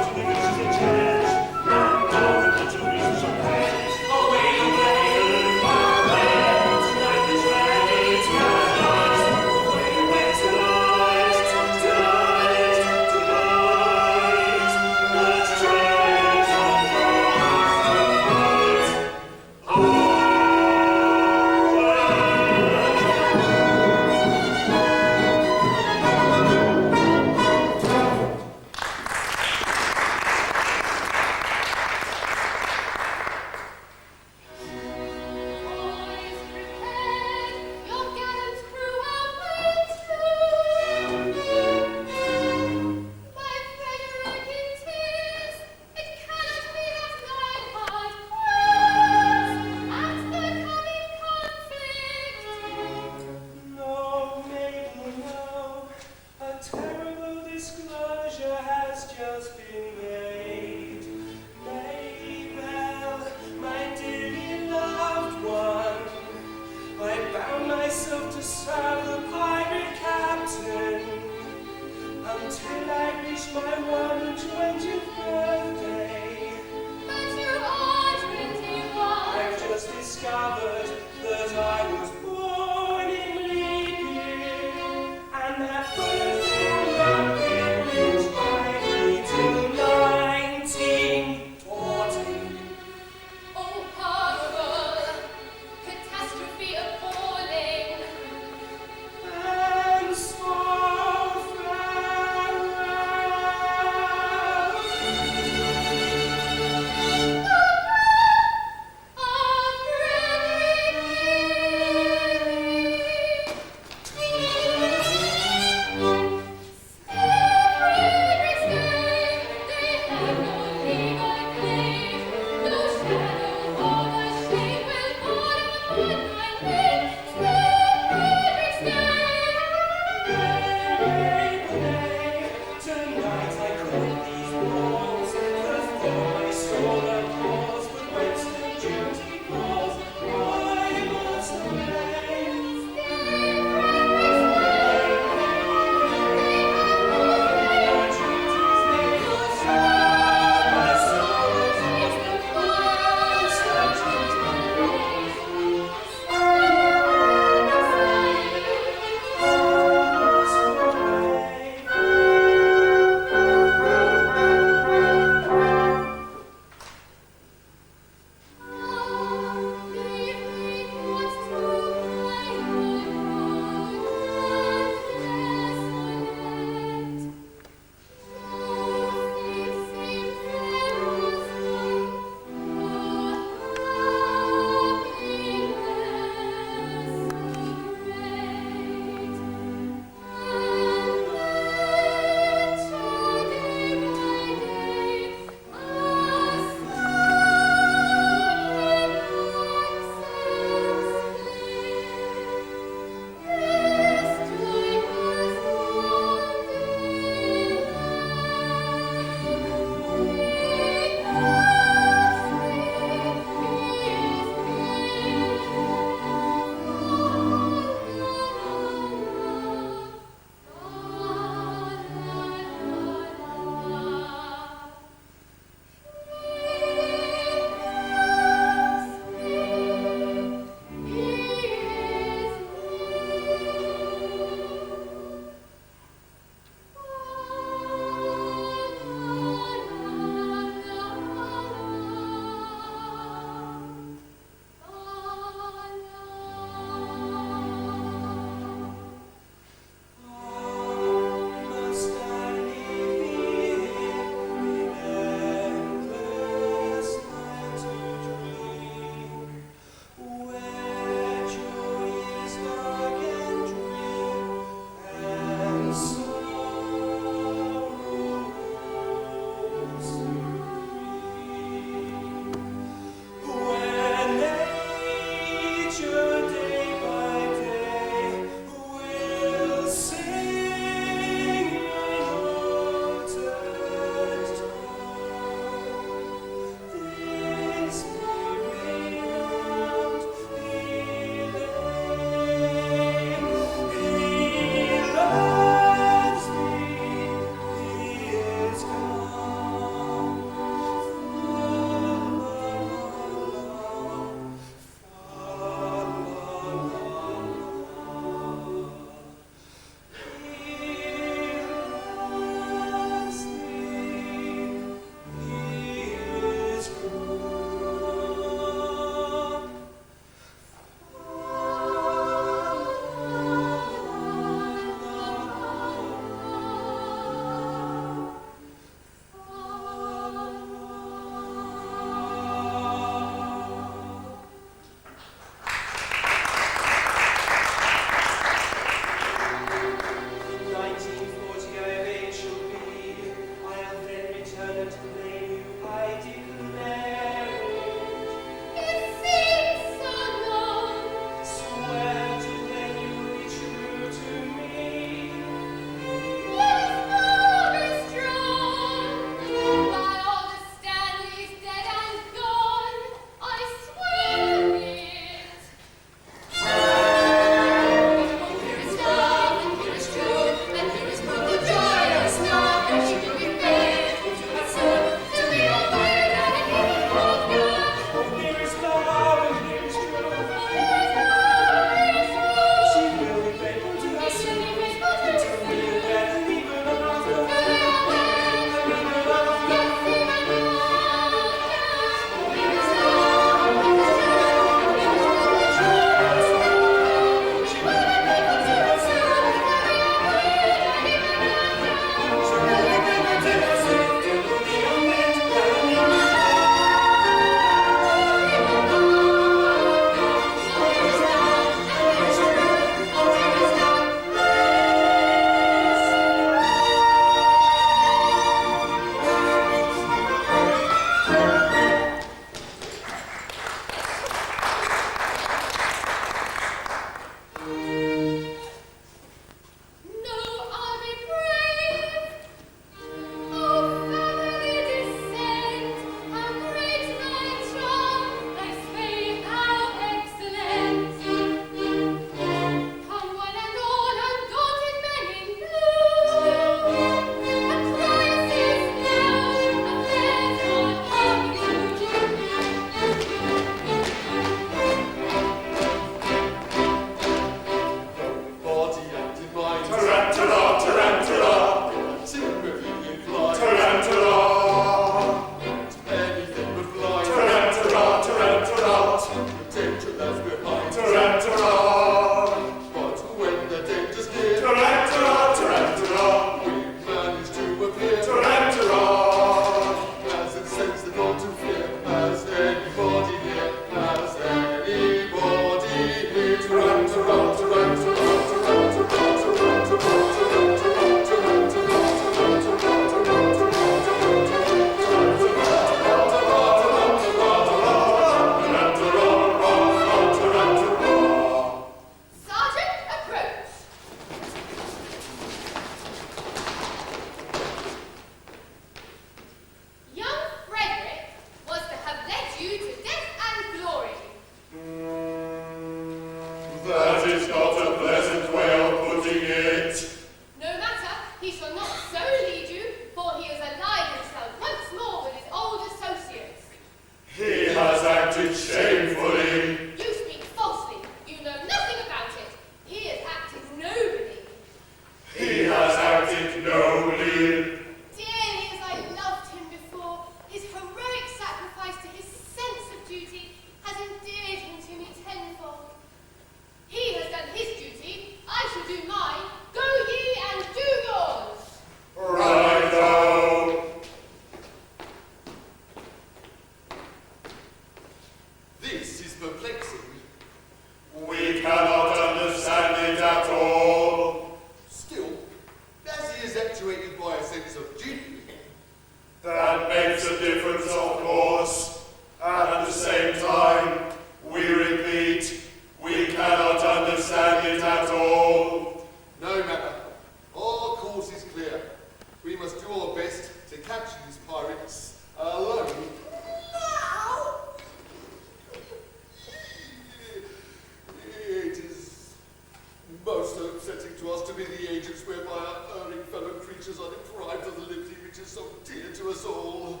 upsetting to us to be the agents whereby our erring fellow creatures are deprived of the liberty which is so dear to us all.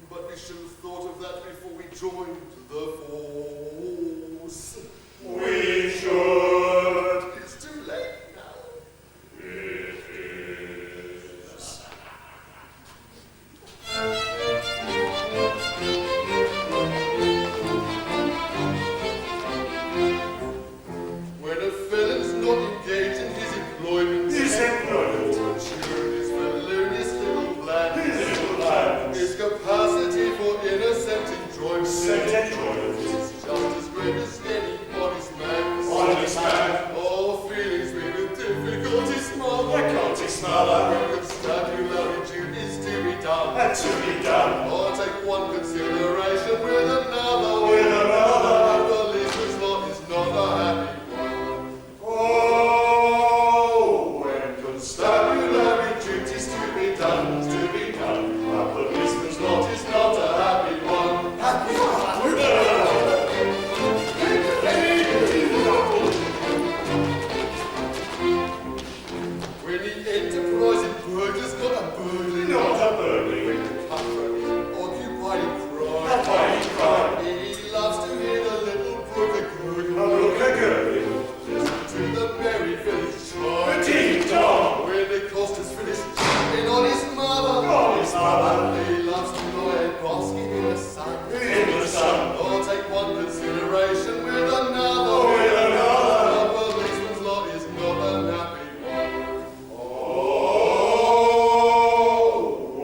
But we should have thought of that before we joined the force. We should. It's too late now. It is. When a felon's not engaged in his employment, His employment. Children, his felonious little plan, His little plans. his capacity for innocent enjoyment, Innocent enjoyment. is just as great as any honest man's. Honest man. All feelings we with difficulty smother. Difficulty smother. When constabulary duties to be done, Had to be done. or take one consideration with another. With another. The policeman's lot is not a happy one. Oh, when Constabulary duties to be done, a policeman's lot is not a happy one. happy one. When the enterprising burglar's got a burglar, Not a burgling. occupying crime. Occupying crime. He loves to hear the little brook a A gurgle. brook a gurgling. Listen to the merry village chime. Ding dong. When the cost is finished, and on his mother. On his mother. He loves to lie basking in the sun. In the sun. Or take one consideration with another. With another. A policeman's lot is not a happy one. Oh,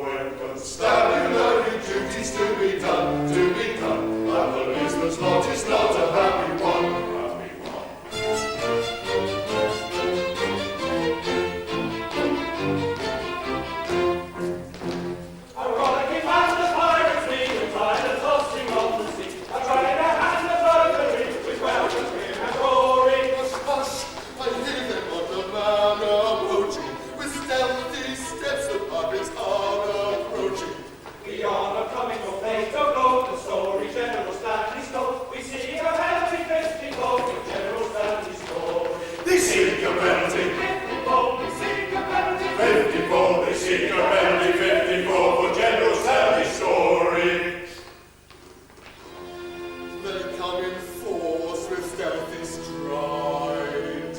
when Constabulary duties to be done, a policeman's lot is not a happy one. Happy one. I'm gonna keep out the pirates' league and try to toss him off the sea. I'm trying to hand the burglary with welcome him and roaring. Hush, hush, I hear them on the man approaching, with stealthy steps the pirates are approaching. We are not coming for play, don't know the story. General Stanley's told. We see a healthy festival with General Stanley's story. They seek a penalty. 54, we seek a penalty. 54, they seek a penalty. 54 for General Stanley's story. They come in force with stealthy stride.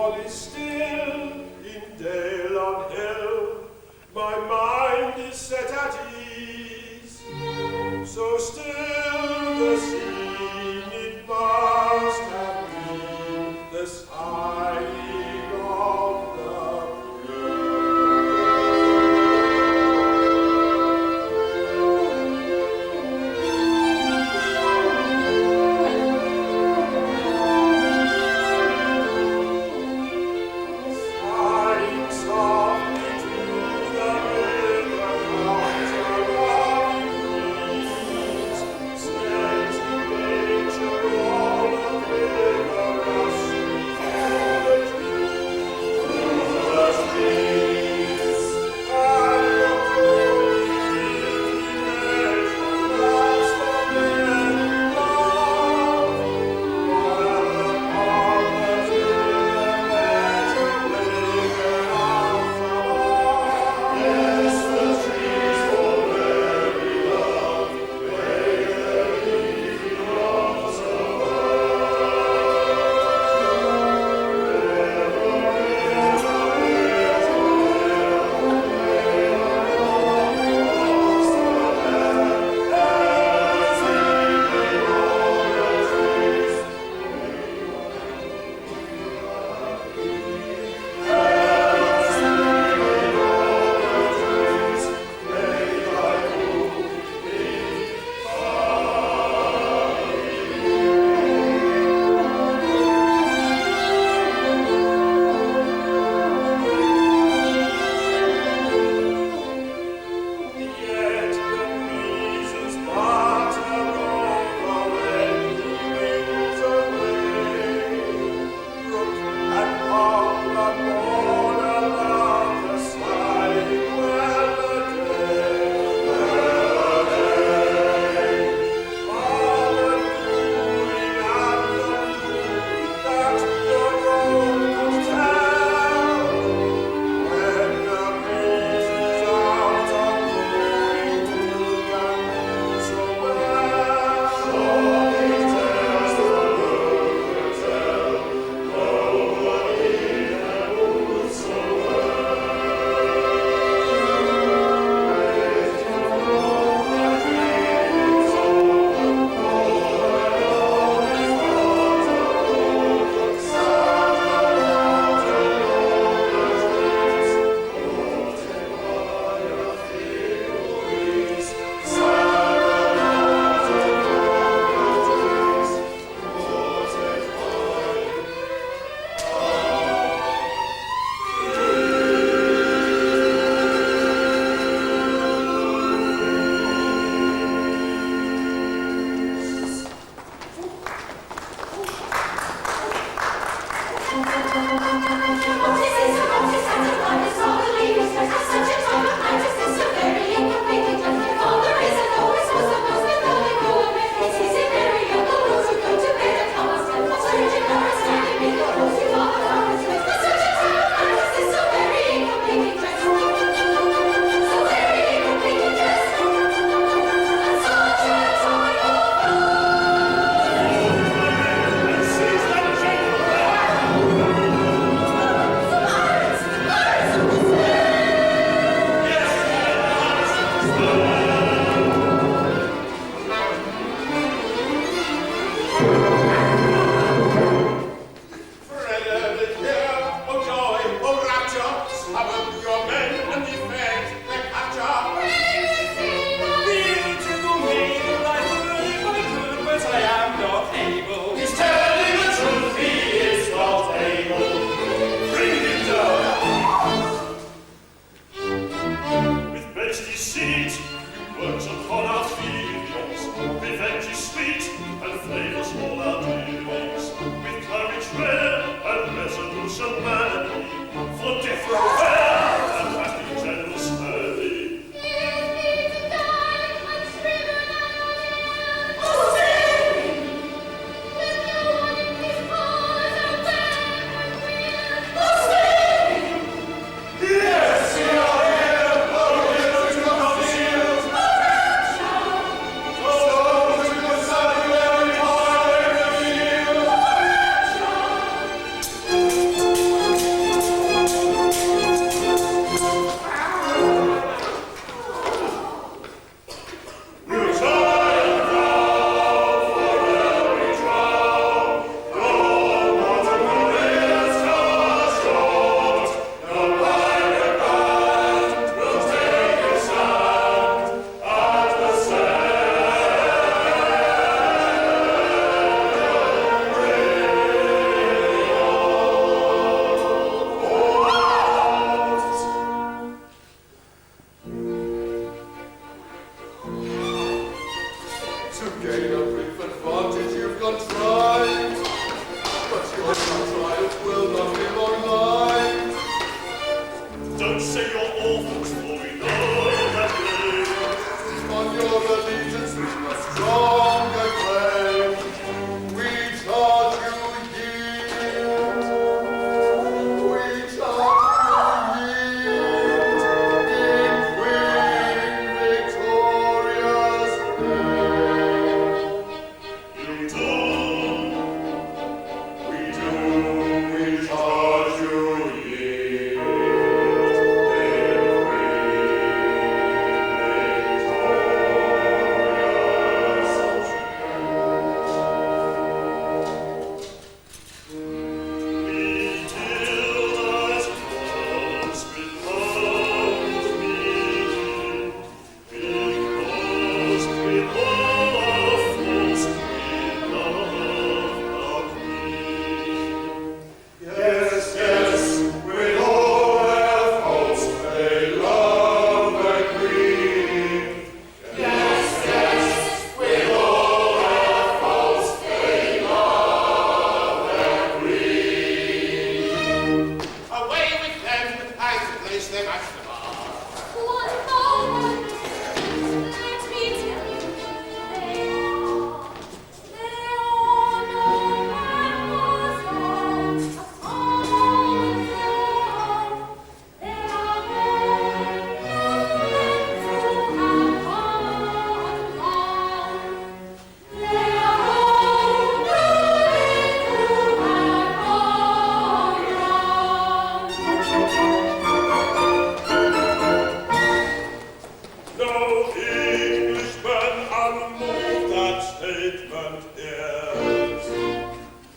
all is still in dale and hill. My mind is set at ease. So still the scene it must have been, the sighing of the sighing softly to the river comes a loving breeze, scenting nature all oblivious through the trees, and the holy measure loves the men love, while the powers in their measure linger out from all. Yes, the trees for very love make their leafy arms Yet the breezes patter over when he wings away. Look and all the border of the sky, well a day, all the cooling and the gloom that the road could tell. When the breeze is out of going to can move so well, so it tells the road will tell. Nobody can move so well. Waiting for the dreams over, all I always thought of old, sad and dreams. Seize that gentleman! triumph will not be long lived. Don't say your orphans, for we know that On your allegiance we must stronger claim. We charge you yield. We charge you yield. In Queen Victoria's name. you do. We charge you yield. Yes, yes, with all their faults, they love the Queen. Yes, yes, with all their faults, they love the Queen. Away with them, and place them at the bar. One moment, let me tell you who they are. They are no mademoiselle, a common girl. They are men who have gone wrong. They are all men who have gone wrong. No Englishman unmoved that statement is,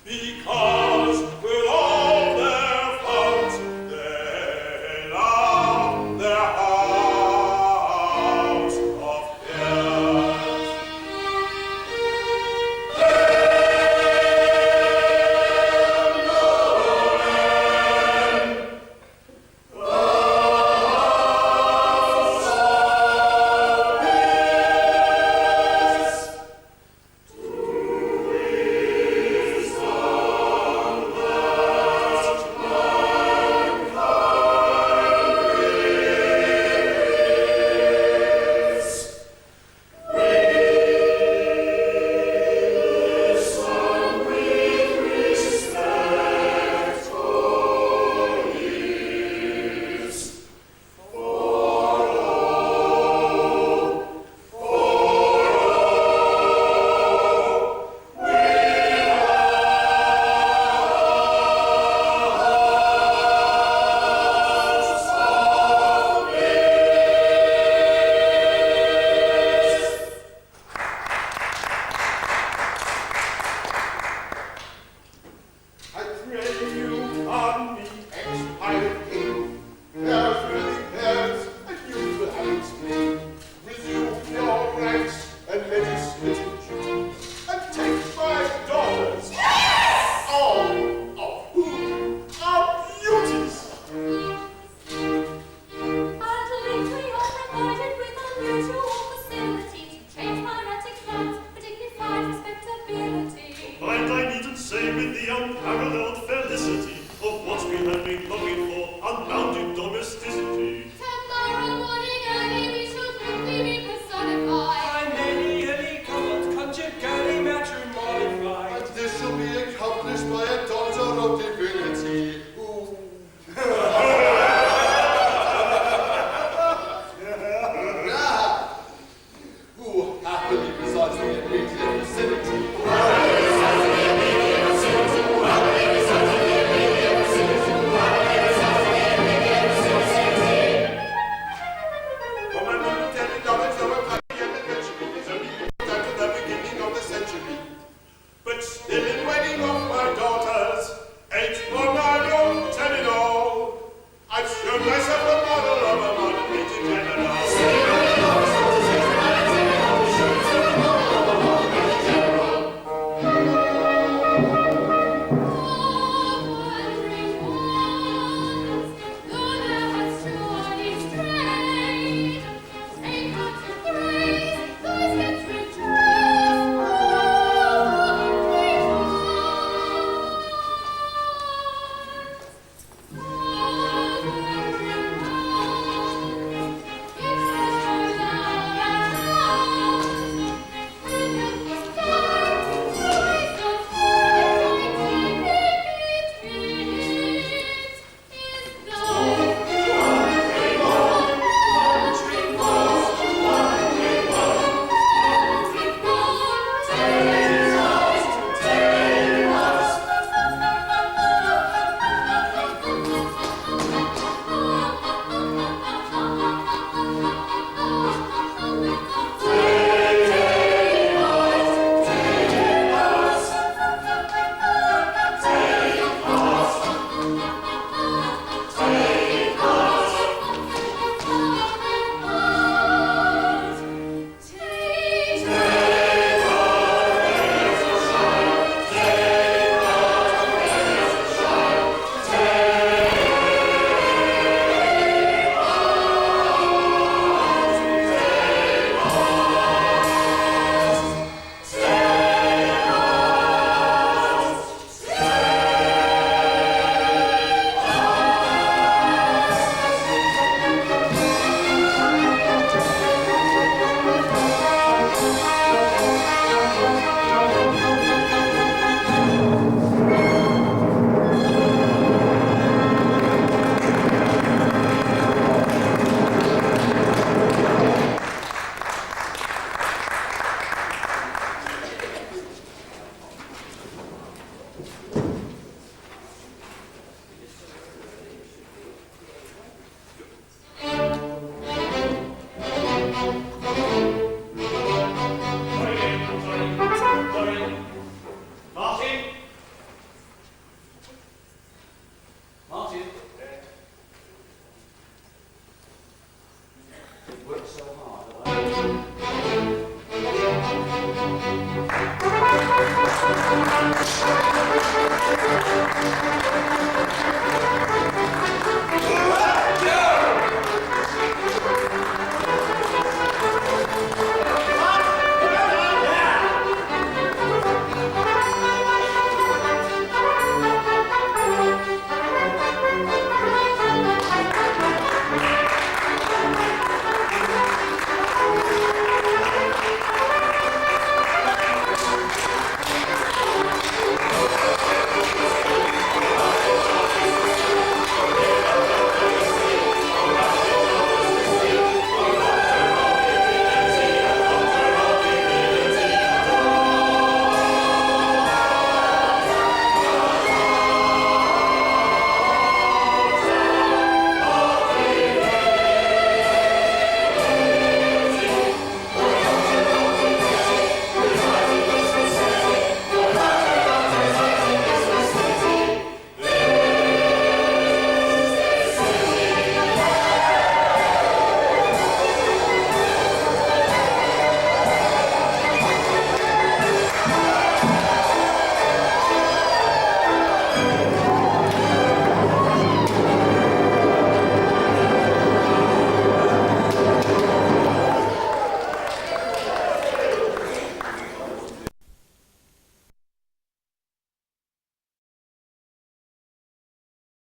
because with all their faults they love their house of peers. I pray you on me, ex-pirate king. There's really parents, and you will have explained. Resume your ranks and legislative duties, and take my daughters. All of whom are beauties. At length we are provided with unusual facility to change piratic plans for dignified respectability. And I needn't say with the unparalleled felicity of what we have been looking for, unbounded domesticity. Tomorrow morning early we shall quickly be personified. By many early coupled conjugally matrimonified. And this shall be accomplished by a daughter of divinity who... who happily resides in the immediate vicinity. so high.